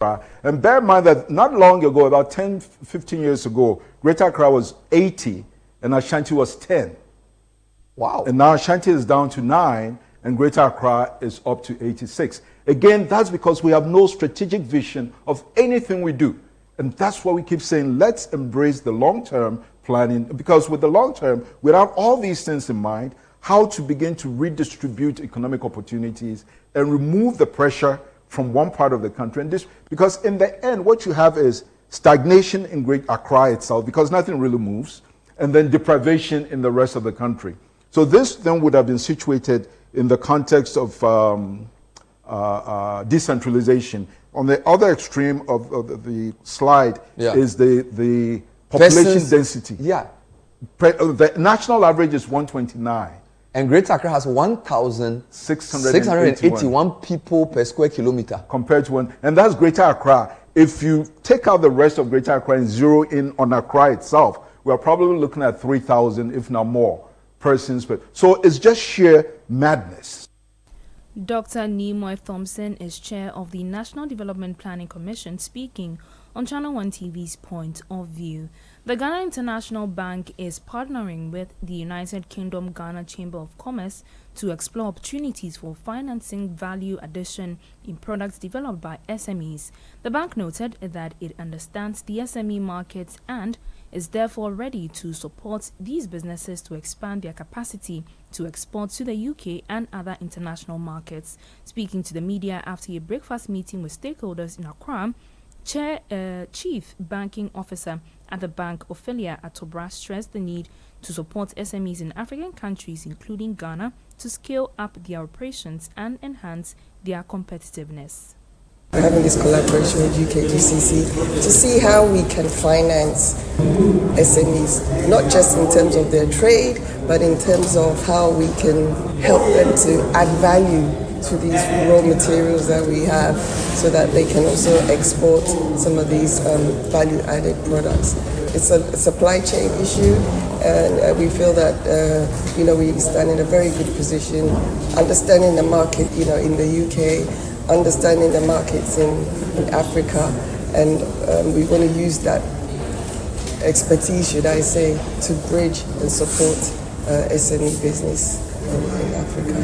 And bear in mind that not long ago, about 10, 15 years ago, Greater Accra was 80 and Ashanti was 10. Wow. And now Ashanti is down to 9 and Greater Accra is up to 86. Again, that's because we have no strategic vision of anything we do. And that's why we keep saying, let's embrace the long-term planning, because with the long term, without all these things in mind, how to begin to redistribute economic opportunities and remove the pressure from one part of the country. And this, because in the end, what you have is stagnation in Great Accra itself, because nothing really moves, and then deprivation in the rest of the country. So this then would have been situated in the context of decentralization. On the other extreme of the slide is the population density. Yeah. The national average is 129. And Greater Accra has 1,681 people per square kilometer. Compared to one, and that's Greater Accra. If you take out the rest of Greater Accra and zero in on Accra itself, we're probably looking at 3,000, if not more, persons. So it's just sheer madness. Dr. Nimoy Thompson is chair of the National Development Planning Commission, speaking on Channel 1 TV's Point of View. The Ghana International Bank is partnering with the United Kingdom Ghana Chamber of Commerce to explore opportunities for financing value addition in products developed by SMEs. The bank noted that it understands the SME markets and is therefore ready to support these businesses to expand their capacity to export to the UK and other international markets. Speaking to the media after a breakfast meeting with stakeholders in Accra, Chief Banking Officer at the bank, Ophelia Atobra, stressed the need to support SMEs in African countries, including Ghana, to scale up their operations and enhance their competitiveness. Having this collaboration with UKGCC to see how we can finance SMEs, not just in terms of their trade, but in terms of how we can help them to add value to these raw materials that we have so that they can also export some of these value-added products. It's a supply chain issue, and we feel that we stand in a very good position, understanding the market in the UK, understanding the markets in Africa, and we want to use that expertise, should I say, to bridge and support SME business in Africa.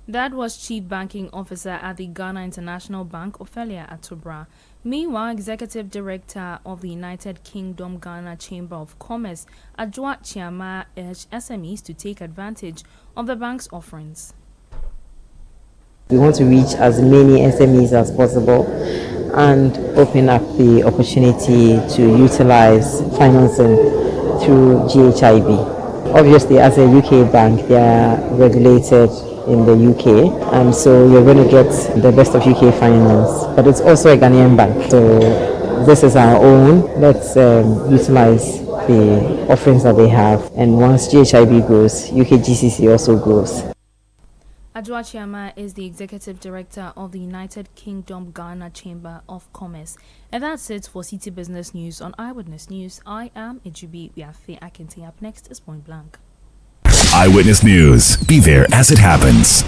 That was Chief Banking Officer at the Ghana International Bank, Ophelia Atobra. Meanwhile, Executive Director of the United Kingdom Ghana Chamber of Commerce, Adjoa Chiama, urged SMEs to take advantage of the bank's offerings. We want to reach as many SMEs as possible and open up the opportunity to utilize financing through GHIB. Obviously, as a UK bank, they are regulated in the UK, and so you're going to get the best of UK finance, but it's also a Ghanaian bank, so this is our own. Let's utilize the offerings that they have, and once GHIB grows, UKGCC also grows. Adjoa Chiama is the Executive Director of the United Kingdom Ghana Chamber of Commerce. And that's it for Citi Business News on Eyewitness News. I am Ijubi Biafe Akinti. Up next is Point Blank. Eyewitness News. Be there as it happens.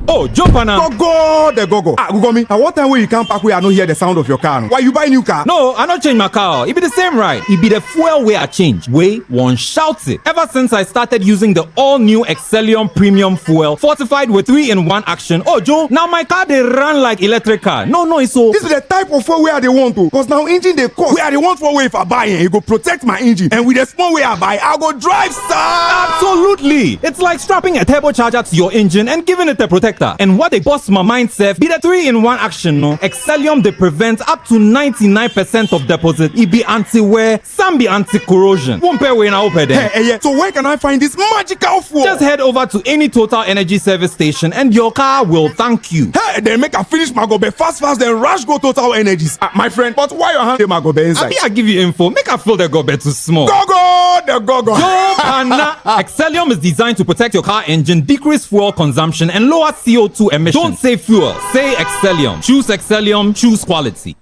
Oh, jump on now. Go, the go. Ah, go me. At what time when you come back, we I no hear the sound of your car? Why you buy new car? No, I not change my car. It be the same ride. It be the fuel way I change. Way one shouts it. Ever since I started using the all-new Excellium Premium Fuel, fortified with 3-in-1 action. Oh, Joe, now my car they run like electric car. No, it's so. This is the type of fuel where they want to. Because now engine they cost. Where they want for way if I buy it, it go protect my engine. And with the small way I buy, I go drive, sir. Absolutely. It's like strapping a turbocharger to your engine and giving it a protector. And what they bust my mind, Seth, be the 3-in-1 action, no? Excellium, they prevent up to 99% of deposit. It be anti-wear, some be anti-corrosion. Won't pay when I open them. Hey, so where can I find this magical fuel? Just head over to any Total Energy service station and your car will thank you. Hey, then make a finish my gobe fast, then rush go Total Energies. My friend, but why your hand my gobe inside? I give you info. Make her feel the gobe too small. The go. Excellium is designed to protect your car engine, decrease fuel consumption, and lower CO2 emissions. Don't say fuel, say Excellium. Choose Excellium, choose quality.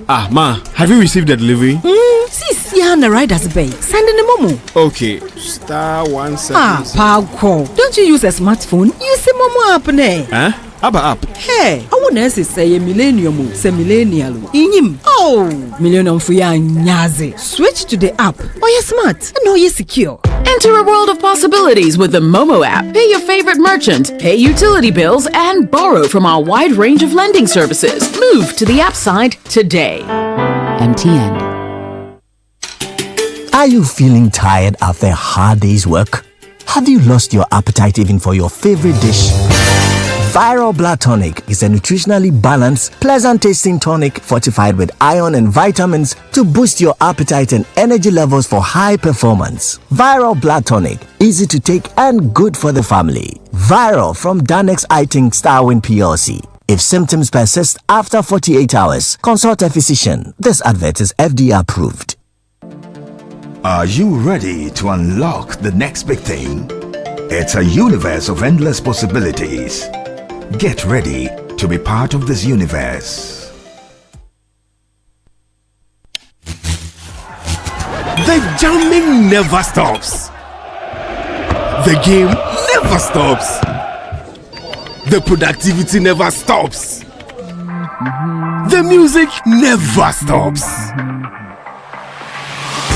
Ah, Ma, have you received the delivery? Sis, yeah, the rider's bay. Send in the Momo. Okay, *176. Ah, power call. Don't you use a smartphone? Use the Momo app, ne? Huh? Abba app. Hey, I wouldn't say a millennium, say millennial. Inim. Oh, millennium for ya nyaze. Switch to the app. Or you're smart. And you're secure. Enter a world of possibilities with the Momo app. Pay your favorite merchant, pay utility bills, and borrow from our wide range of lending services. Move to the app side today. MTN. Are you feeling tired after a hard day's work? Have you lost your appetite even for your favorite dish? Viral Blood Tonic is a nutritionally balanced, pleasant-tasting tonic fortified with iron and vitamins to boost your appetite and energy levels for high performance. Viral Blood Tonic, easy to take and good for the family. Viral from Danex Iting Starwin PLC. If symptoms persist after 48 hours, consult a physician. This advert is FDA approved. Are you ready to unlock the next big thing? It's a universe of endless possibilities. Get ready to be part of this universe. The jamming never stops. The game never stops. The productivity never stops. The music never stops.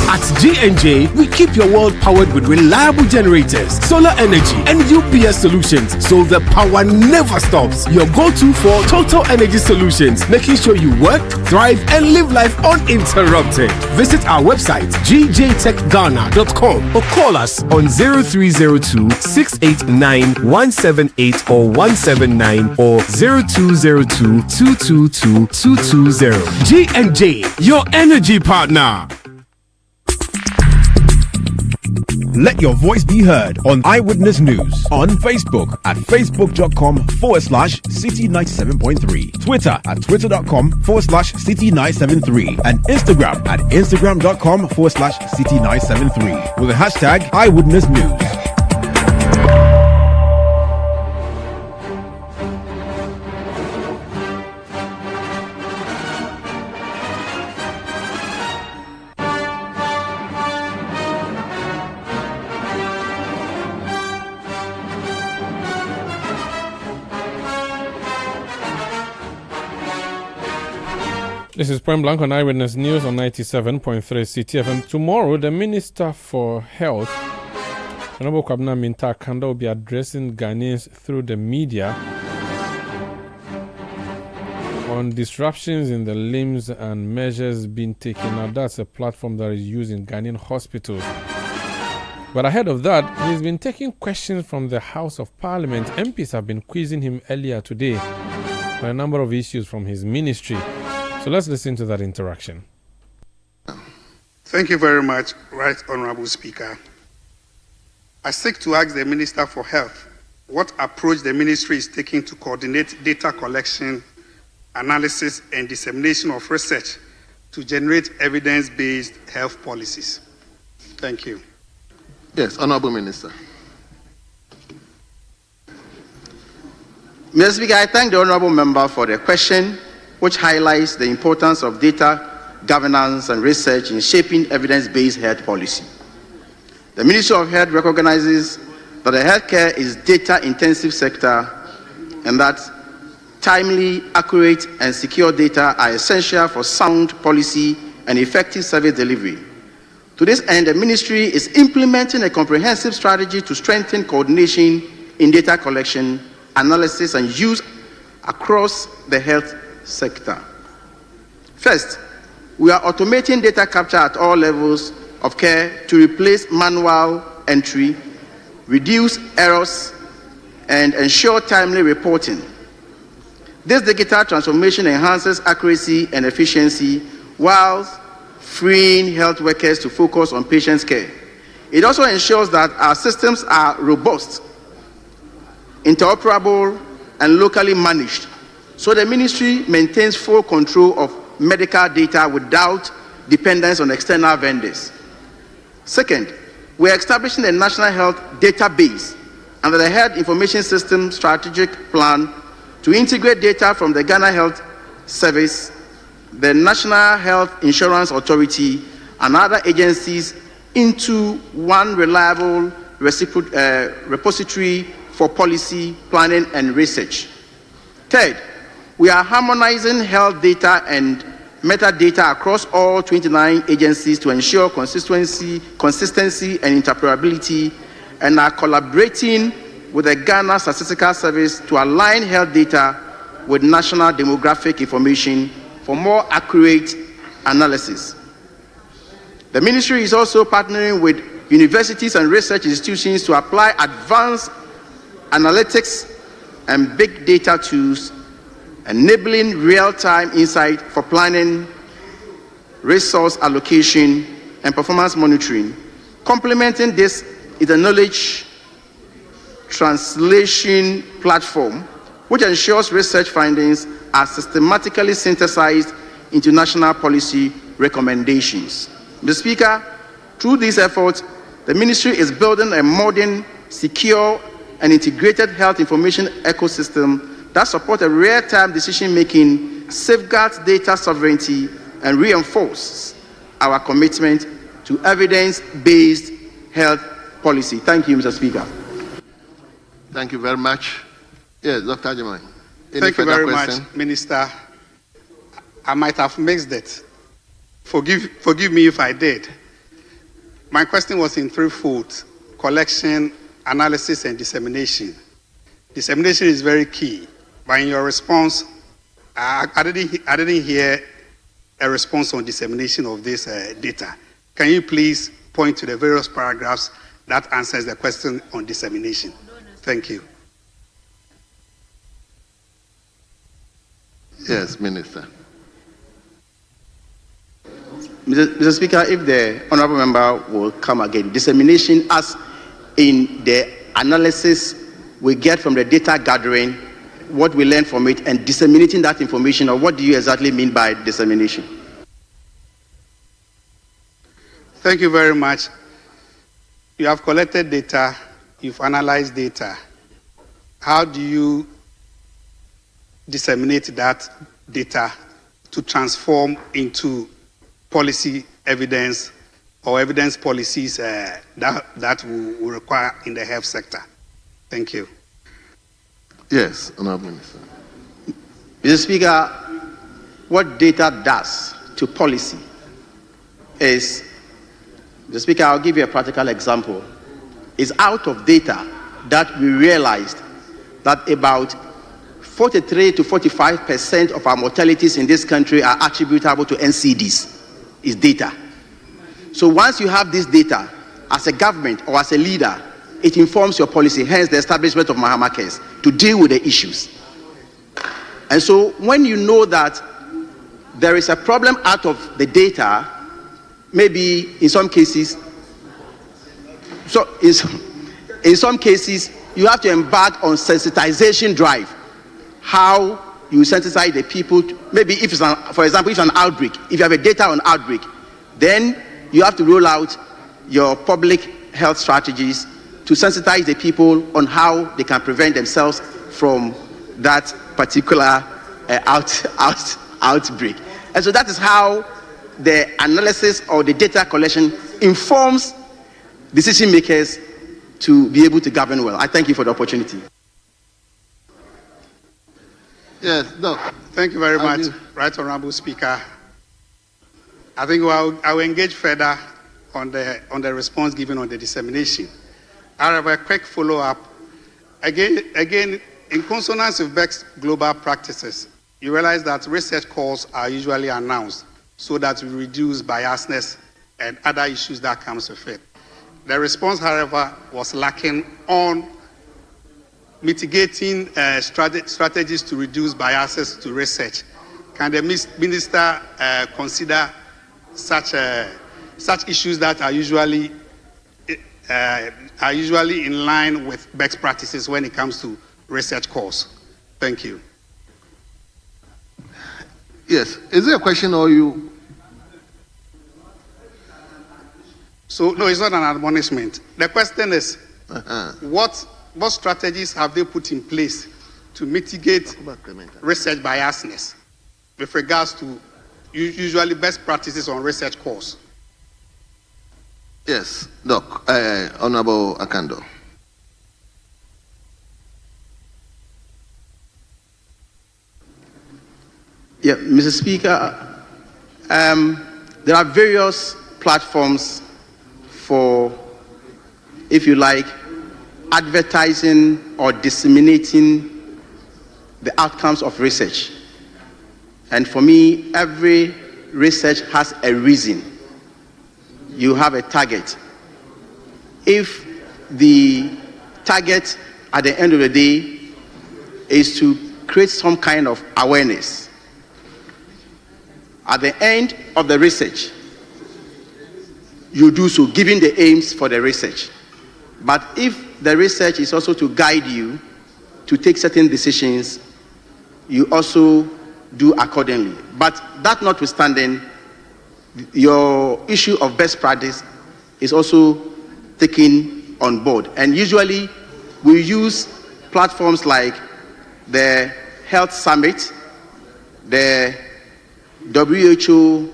At G&J, we keep your world powered with reliable generators, solar energy, and UPS solutions, so the power never stops. Your go-to for total energy solutions, making sure you work, thrive, and live life uninterrupted. Visit our website, gjtechghana.com, or call us on 0302-689-178 or 179 or 0202-222-220. G&J, your energy partner. Let your voice be heard on Eyewitness News on Facebook at facebook.com/Citi97.3, Twitter at twitter.com/Citi973, and Instagram at instagram.com/Citi973 with the hashtag Eyewitness News. This is Point Blank on Eyewitness News on 97.3 Citi FM. Tomorrow, the Minister for Health, Honorable Kwabena Minta Kanda, will be addressing Ghanaians through the media on disruptions in the limbs and measures being taken. Now, that's a platform that is used in Ghanaian hospitals. But ahead of that, he's been taking questions from the House of Parliament. MPs have been quizzing him earlier today on a number of issues from his ministry. So let's listen to that interaction. Thank you very much, Right Honorable Speaker. I seek to ask the Minister for Health what approach the ministry is taking to coordinate data collection, analysis, and dissemination of research to generate evidence-based health policies. Thank you. Yes, Honorable Minister. Mr. Speaker, I thank the Honorable Member for the question, which highlights the importance of data, governance, and research in shaping evidence-based health policy. The Ministry of Health recognizes that the healthcare is data-intensive sector and that timely, accurate, and secure data are essential for sound policy and effective service delivery. To this end, the ministry is implementing a comprehensive strategy to strengthen coordination in data collection, analysis, and use across the health sector. First, we are automating data capture at all levels of care to replace manual entry, reduce errors, and ensure timely reporting. This digital transformation enhances accuracy and efficiency while freeing health workers to focus on patients' care. It also ensures that our systems are robust, interoperable, and locally managed, so the ministry maintains full control of medical data without dependence on external vendors. Second, we are establishing a national health database under the Health Information System Strategic Plan to integrate data from the Ghana Health Service, the National Health Insurance Authority, and other agencies into one reliable repository for policy, planning, and research. Third, we are harmonizing health data and metadata across all 29 agencies to ensure consistency and interoperability, and are collaborating with the Ghana Statistical Service to align health data with national demographic information for more accurate analysis. The ministry is also partnering with universities and research institutions to apply advanced analytics and big data tools, enabling real-time insight for planning, resource allocation, and performance monitoring. Complementing this is a knowledge translation platform, which ensures research findings are systematically synthesized into national policy recommendations. Mr. Speaker, through these efforts, the ministry is building a modern, secure, and integrated health information ecosystem that supports a real-time decision-making, safeguards data sovereignty, and reinforces our commitment to evidence-based health policy. Thank you, Mr. Speaker. Thank you very much. Yes, Dr. Ajimai. Thank you very much, Minister. I might have mixed it. Forgive me if I did. My question was in threefold: collection, analysis, and dissemination. Dissemination is very key, but in your response, I didn't hear a response on dissemination of this data. Can you please point to the various paragraphs that answers the question on dissemination? Thank you. Yes, Minister. Mr. Speaker, if the honorable member will come again, dissemination as in the analysis we get from the data gathering, what we learn from it, and disseminating that information, or what do you exactly mean by dissemination? Thank you very much. You have collected data, you've analyzed data. How do you disseminate that data to transform into policy evidence or evidence policies that will require in the health sector? Thank you. Yes, Honorable Minister. Mr. Speaker, what data does to policy is, Mr. Speaker, I'll give you a practical example. It's out of data that we realized that about 43 to 45% of our mortalities in this country are attributable to NCDs. Is data. So once you have this data, as a government or as a leader, it informs your policy, hence the establishment of Mahama Cares, to deal with the issues. And so when you know that there is a problem out of the data, maybe in some cases, in some cases, you have to embark on sensitization drive. How you sensitize the people to, maybe if it's for example, if it's an outbreak, if you have a data on outbreak, then you have to roll out your public health strategies to sensitize the people on how they can prevent themselves from that particular outbreak. And so that is how the analysis or the data collection informs decision makers to be able to govern well. I thank you for the opportunity. Yes, Doc, thank you very much, Right Honorable Speaker. I think I will engage further on the response given on the dissemination. I have a quick follow-up. Again, in consonance with BEC's global practices, you realize that research calls are usually announced so that we reduce biasness and other issues that comes with it. The response, however, was lacking on mitigating strategies to reduce biases to research. Can the minister consider such issues that are usually in line with best practices when it comes to research calls? Thank you. Yes. Is there a question or you? So, no, it's not an admonishment. The question is, what strategies have they put in place to mitigate research biasness with regards to usually best practices on research calls? Yes, Doc. Honorable Akando. Yeah, Mr. Speaker, there are various platforms for, if you like, advertising or disseminating the outcomes of research. And for me, every research has a reason. You have a target. If the target at the end of the day is to create some kind of awareness, at the end of the research, you do so, given the aims for the research. But if the research is also to guide you to take certain decisions, you also do accordingly. But that notwithstanding, your issue of best practice is also taken on board. And usually we use platforms like the Health Summit, the WHO,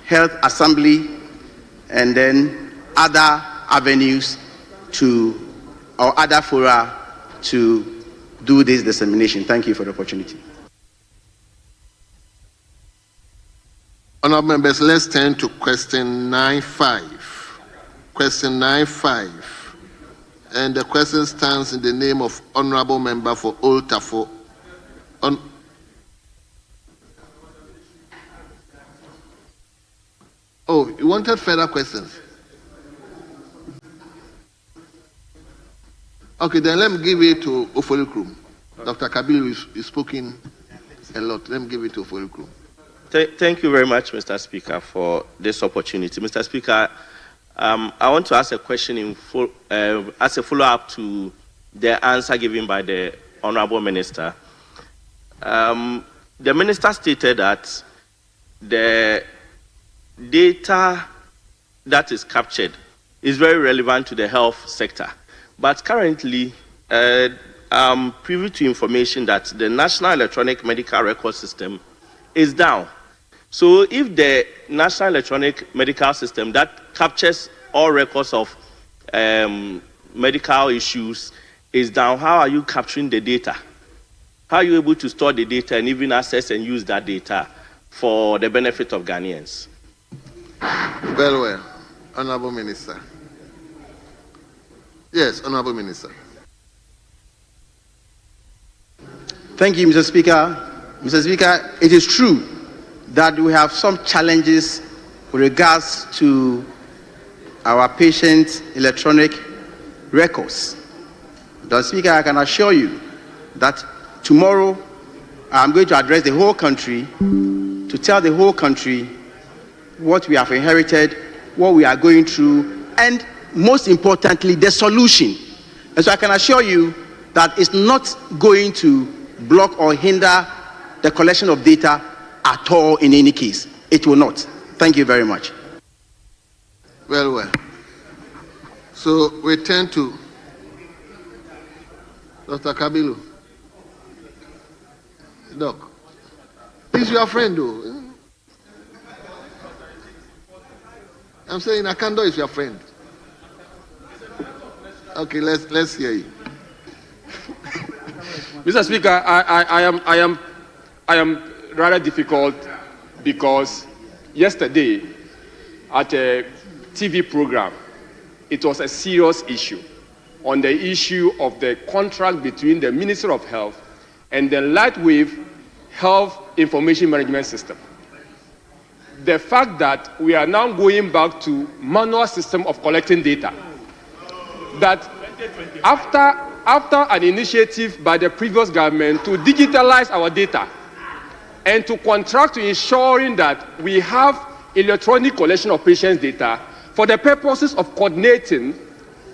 Health Assembly, and then other avenues or other fora to do this dissemination. Thank you for the opportunity. Honourable members, let's turn to question 9.5. Question 9.5. And the question stands in the name of Honourable Member for Old Tafo. Oh, you wanted further questions? Okay, then let me give it to Ofolukrum. Dr. Kabiru is speaking a lot. Let me give it to Ofolukrum. Thank you very much, Mr. Speaker, for this opportunity. Mr. Speaker, I want to ask a question as a follow-up to the answer given by the Honorable Minister. The Minister stated that the data that is captured is very relevant to the health sector. But currently, I'm privy to information that the National Electronic Medical Record System is down. So if the National Electronic Medical System that captures all records of medical issues is down, how are you capturing the data? How are you able to store the data and even access and use that data for the benefit of Ghanaians? Very well. Honourable Minister. Yes, Honourable Minister. Thank you, Mr. Speaker. Mr. Speaker, it is true that we have some challenges with regards to our patient electronic records. Mr. Speaker, I can assure you that tomorrow I'm going to address the whole country to tell the whole country what we have inherited, what we are going through, and most importantly, the solution. And so I can assure you that it's not going to block or hinder the collection of data at all in any case. It will not. Thank you very much. Very well. So we turn to Dr. Kabilu. Doc, he's your friend though. I'm saying Akando is your friend. Okay, let's hear you. Mr. Speaker, I am rather difficult because yesterday at a TV program, it was a serious issue on the issue of the contract between the Ministry of Health and the Lightwave Health Information Management System. The fact that we are now going back to manual system of collecting data, that after an initiative by the previous government to digitalize our data and to contract to ensuring that we have electronic collection of patients' data for the purposes of coordinating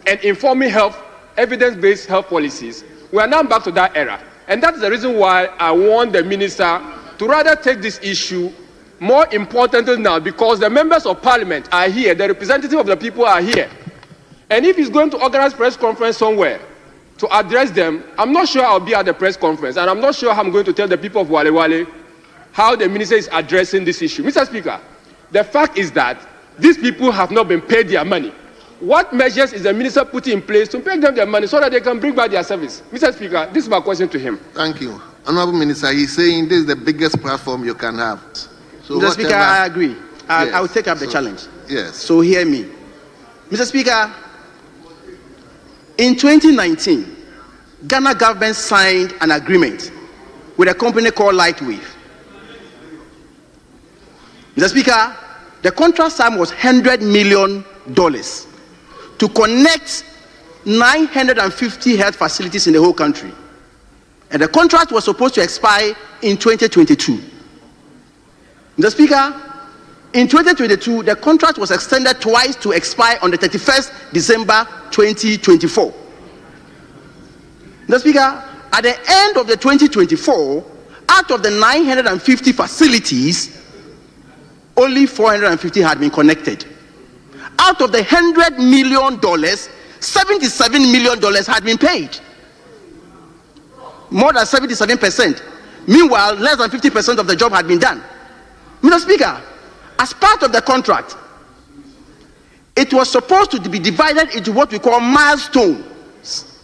and informing health, evidence-based health policies, we are now back to that era. And that's the reason why I want the minister to rather take this issue more importantly now, because the members of parliament are here, the representatives of the people are here. And if he's going to organize press conference somewhere to address them, I'm not sure I'll be at the press conference, and I'm not sure how I'm going to tell the people of Wale Wale how the minister is addressing this issue. Mr. Speaker, the fact is that these people have not been paid their money. What measures is the minister putting in place to pay them their money so that they can bring back their service? Mr. Speaker, this is my question to him. Thank you. Honorable Minister, he's saying this is the biggest platform you can have. So Mr. Speaker, I agree. I will take up the challenge. Yes. So hear me. Mr. Speaker, in 2019, Ghana government signed an agreement with a company called Lightwave. Mr. Speaker, the contract sum was $100 million to connect 950 health facilities in the whole country. And the contract was supposed to expire in 2022. Mr. Speaker, in 2022, the contract was extended twice to expire on the 31st December 2024. Mr. Speaker, at the end of the 2024, out of the 950 facilities, only 450 had been connected. Out of the $100 million, $77 million had been paid. More than 77%. Meanwhile, less than 50% of the job had been done. Mr. Speaker, as part of the contract, it was supposed to be divided into what we call milestones.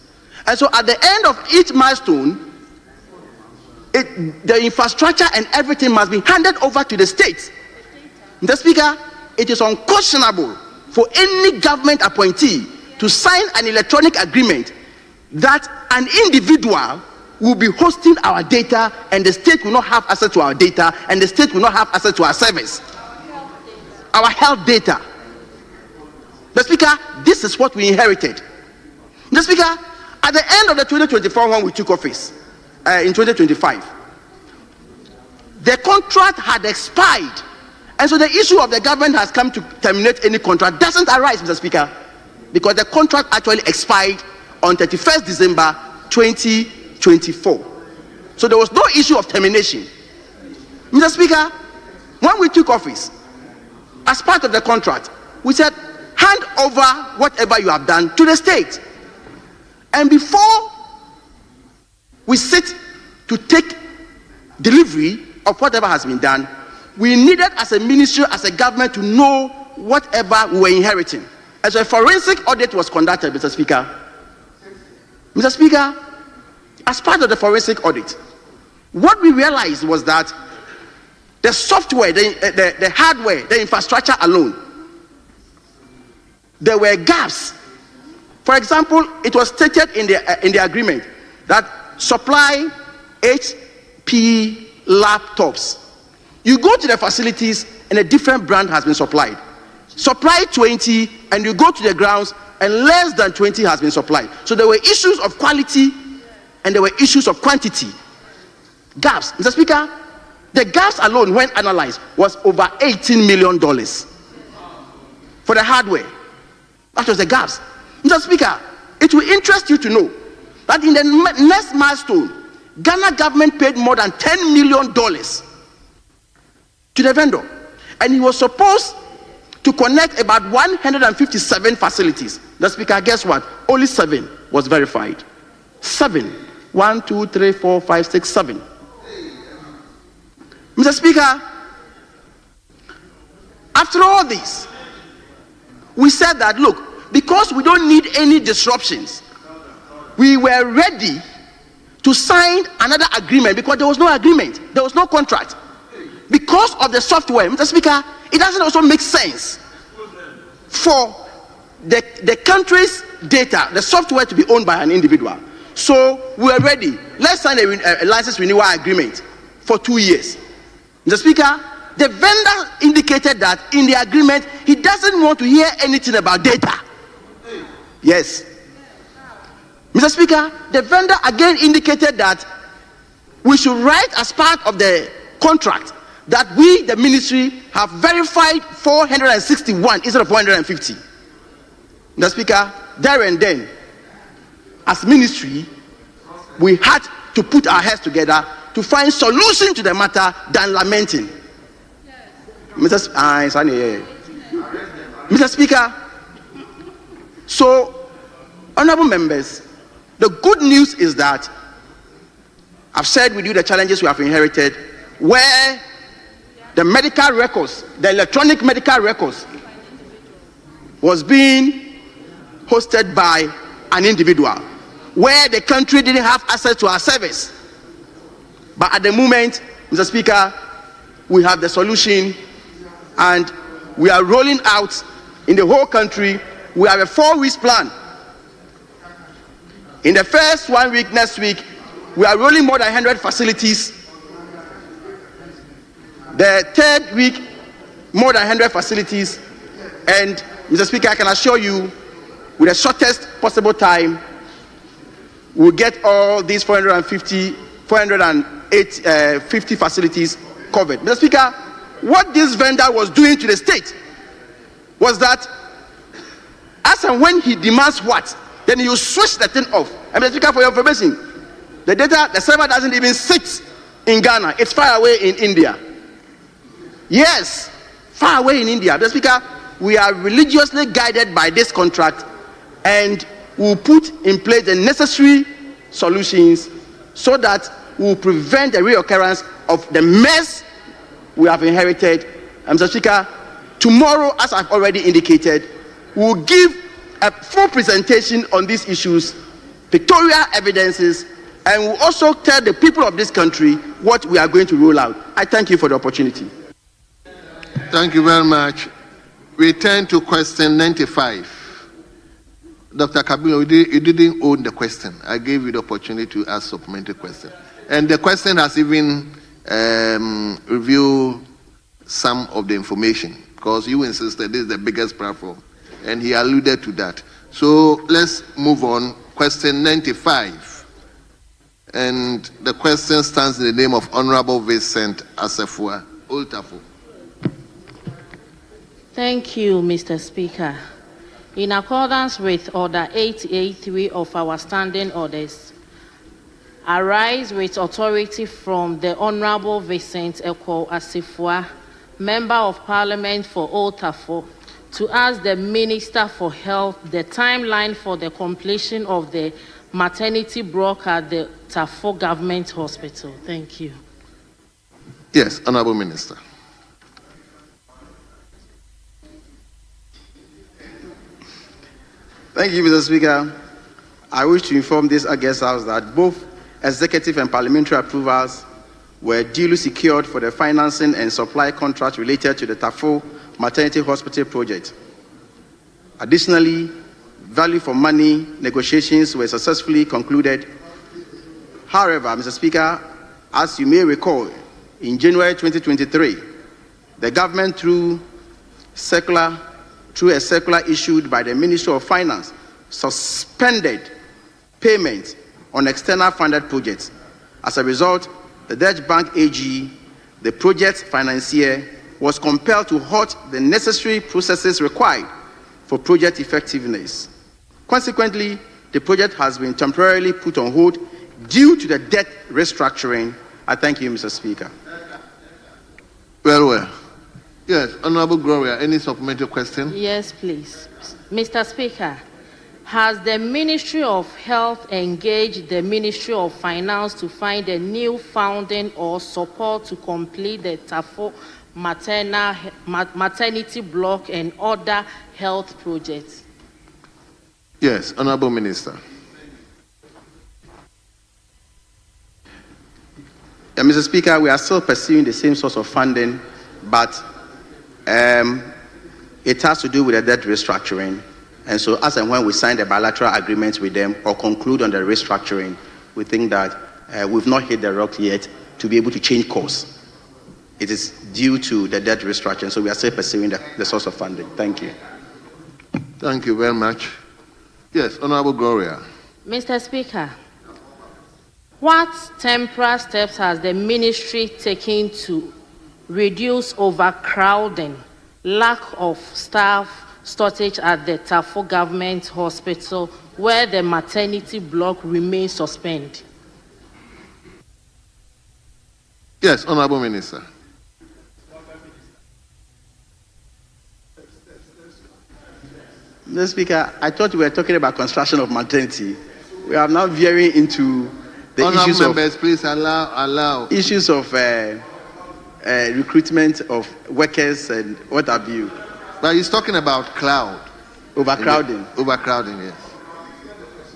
And so at the end of each milestone, the infrastructure and everything must be handed over to the states. Mr. Speaker, it is unconscionable for any government appointee to sign an electronic agreement that an individual will be hosting our data and the state will not have access to our data and the state will not have access to our service. Our health data. Mr. Speaker, this is what we inherited. Mr. Speaker, at the end of the 2024 when we took office, in 2025, the contract had expired. And so the issue of the government has come to terminate any contract doesn't arise, Mr. Speaker, because the contract actually expired on 31st December 2024. So there was no issue of termination. Mr. Speaker, when we took office, as part of the contract, we said, hand over whatever you have done to the state. And before we sit to take delivery of whatever has been done, we needed as a ministry, as a government, to know whatever we were inheriting. As a forensic audit was conducted, Mr. Speaker. Mr. Speaker, as part of the forensic audit, what we realized was that the software, the hardware, the infrastructure alone, there were gaps. For example, it was stated in the agreement that supply HP laptops. You go to the facilities and a different brand has been supplied. Supply 20 and you go to the grounds and less than 20 has been supplied. So there were issues of quality and there were issues of quantity. Gaps. Mr. Speaker, the gaps alone, when analyzed, was over $18 million for the hardware. That was the gaps. Mr. Speaker, it will interest you to know that in the next milestone, Ghana government paid more than $10 million to the vendor, and he was supposed to connect about 157 facilities. The Speaker, guess what? Only 7 was verified. 7. 1, 2, 3, 4, 5, 6, 7. Mr. Speaker, after all this, we said that, look, because we don't need any disruptions, we were ready to sign another agreement because there was no agreement, there was no contract. Because of the software, Mr. Speaker, it doesn't also make sense for the country's data, the software, to be owned by an individual. So we are ready. Let's sign a license renewal agreement for 2 years. Mr. Speaker, the vendor indicated that in the agreement he doesn't want to hear anything about data. Yes. Mr. Speaker, the vendor again indicated that we should write as part of the contract that we, the ministry, have verified 461 instead of 450. Mr. Speaker, there and then, as ministry, we had to put our heads together to find solution to the matter than lamenting. Mr. Speaker, so, honorable members, the good news is that I've shared with you the challenges we have inherited, where the medical records, the electronic medical records, was being hosted by an individual, where the country didn't have access to our service. But at the moment, Mr. Speaker, we have the solution, and we are rolling out in the whole country. We have a 4-week plan. In the first 1 week, next week, we are rolling more than 100 facilities. The third week, more than 100 facilities. And Mr. Speaker, I can assure you, with the shortest possible time, we'll get all these 450 facilities covered. Mr. Speaker, what this vendor was doing to the state was that as and when he demands what, then you switch the thing off. And Mr. Speaker, for your information, the data, the server doesn't even sit in Ghana. It's far away in India. Yes, far away in India. Mr. Speaker, we are religiously guided by this contract, and we'll put in place the necessary solutions so that we'll prevent the reoccurrence of the mess we have inherited. And Mr. Speaker, tomorrow, as I've already indicated, we'll give a full presentation on these issues, pictorial evidences, and we'll also tell the people of this country what we are going to roll out. I thank you for the opportunity. Thank you very much. We turn to question 95. Dr. Kabilo, you didn't own the question. I gave you the opportunity to ask supplementary question. And the question has even revealed some of the information, because you insisted this is the biggest platform, and he alluded to that. So let's move on. Question 95. And the question stands in the name of Honorable Vincent Asefua Oltafo. Thank you, Mr. Speaker. In accordance with Order 883 of our standing orders, I rise with authority from the Honorable Vincent Asefua, Member of Parliament for Oltafo, to ask the Minister for Health the timeline for the completion of the maternity block at the Tafo Government Hospital. Thank you. Yes, Honorable Minister. Thank you, Mr. Speaker. I wish to inform this August House that both executive and parliamentary approvals were duly secured for the financing and supply contract related to the Tafo Maternity Hospital project. Additionally, value for money negotiations were successfully concluded. However, Mr. Speaker, as you may recall, in January 2023, the government, through a circular issued by the Ministry of Finance, suspended payment on external funded projects. As a result, the Dutch Bank AG, the project financier, was compelled to halt the necessary processes required for project effectiveness. Consequently, the project has been temporarily put on hold due to the debt restructuring. I thank you, Mr. Speaker. Very well. Yes, Honorable Gloria, any supplementary question? Yes, please. Mr. Speaker, has the Ministry of Health engaged the Ministry of Finance to find a new funding or support to complete the Tafo maternity block, and other health projects? Yes, Honorable Minister. Mr. Speaker, we are still pursuing the same source of funding, but it has to do with the debt restructuring. And so as and when we sign the bilateral agreements with them or conclude on the restructuring, we think that we've not hit the rock yet to be able to change course. It is due to the debt restructuring, so we are still pursuing the source of funding. Thank you. Thank you very much. Yes, Honorable Gloria. Mr. Speaker, what temporary steps has the ministry taken to reduce overcrowding, lack of staff shortage at the Tafo Government Hospital, where the maternity block remains suspended? Yes, Honorable Minister. Mr. Speaker, I thought we were talking about construction of maternity. We are now veering into the Honorable issues members, please allow. Issues of recruitment of workers and what have you. But he's talking about overcrowding. Overcrowding, yes.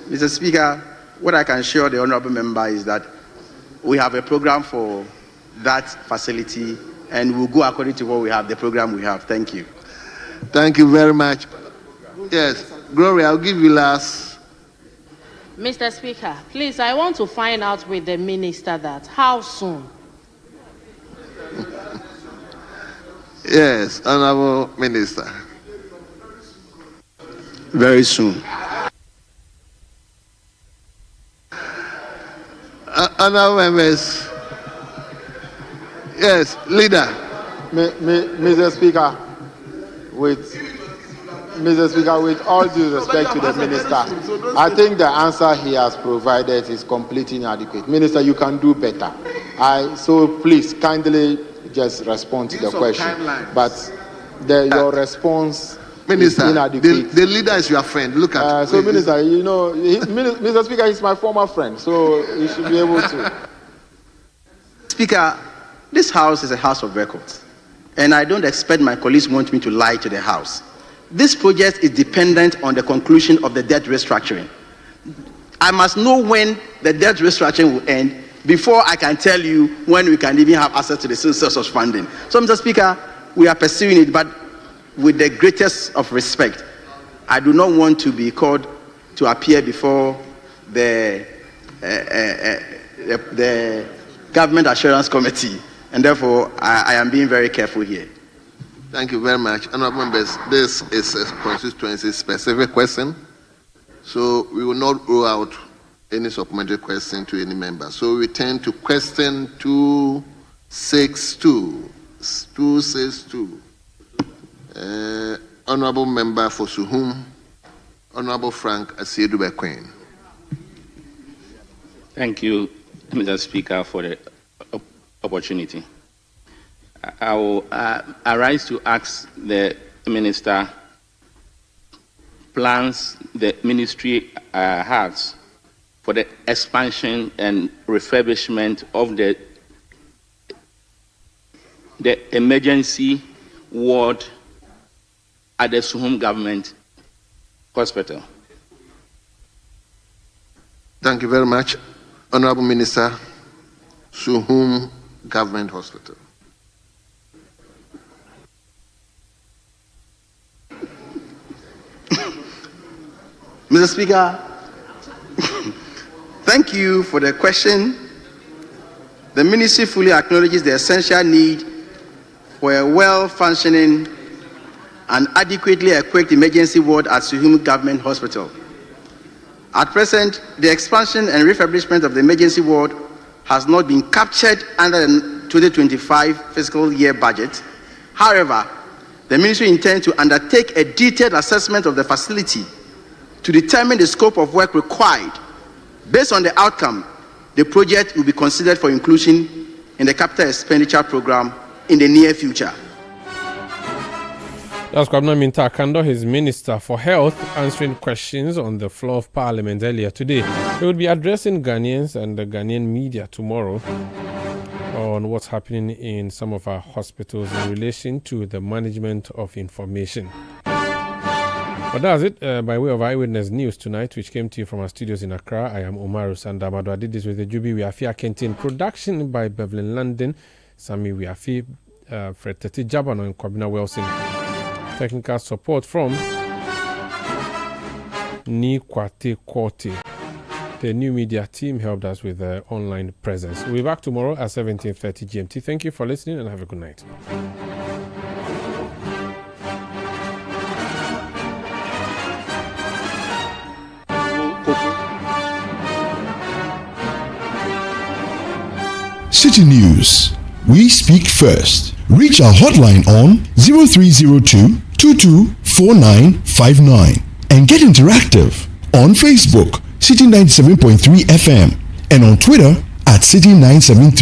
Mr. Speaker, what I can assure the honorable member is that we have a program for that facility, and we'll go according to what we have, the program we have. Thank you. Thank you very much. Yes, Gloria, I'll give you last. Mr. Speaker, please, I want to find out with the minister that how soon? Yes, Honorable Minister. Very soon. Honorable members. Yes, leader. Mr. Speaker, with all due respect to the minister, I think the answer he has provided is completely inadequate. Minister, you can do better. So please kindly just respond to the question. But your response Minister, is inadequate. The leader is your friend. Look at so, Minister, Mr. Speaker, he's my former friend, so he should be able to. Speaker, this house is a house of records, and I don't expect my colleagues want me to lie to the house. This project is dependent on the conclusion of the debt restructuring. I must know when the debt restructuring will end before I can tell you when we can even have access to the source of funding. So, Mr. Speaker, we are pursuing it, but with the greatest of respect. I do not want to be called to appear before the Government Assurance Committee, and therefore I am being very careful here. Thank you very much. Honorable members, this is a constituency-specific question, so we will not rule out any supplementary question to any member. So we turn to question 262. 262. Honorable Member for Suhum, Honorable Frank Asiedu-Bequin. Thank you, Mr. Speaker, for the opportunity. I will arise to ask the Minister plans the ministry has for the expansion and refurbishment of the emergency ward at the Suhum Government Hospital. Thank you very much. Honorable Minister, Suhum Government Hospital. Mr. Speaker, thank you for the question. The ministry fully acknowledges the essential need for a well-functioning and adequately equipped emergency ward at Suhum Government Hospital. At present, the expansion and refurbishment of the emergency ward has not been captured under the 2025 fiscal year budget. However, the ministry intends to undertake a detailed assessment of the facility to determine the scope of work required. Based on the outcome, the project will be considered for inclusion in the capital expenditure program in the near future. That's Kwabena Mintakando, his Minister for Health, answering questions on the floor of Parliament earlier today. He will be addressing Ghanaians and the Ghanaian media tomorrow. on what's happening in some of our hospitals in relation to the management of information. But that's it by way of Eyewitness News tonight, which came to you from our studios in Accra. I am Umaru Sandamado. I did this with the Jubi Wiafi Akentin. Production by Bevelyn London, Sami Wiafi, Fred Teti Jabano, and Kwabina Wilson. Technical support from Ni Kwate Kwate. The new media team helped us with the online presence. We'll be back tomorrow at 17:30 GMT. Thank you for listening and have a good night. Citi News. We speak first. Reach our hotline on 0302 224959 and get interactive on Facebook, Citi 97.3 FM, and on Twitter at Citi 973.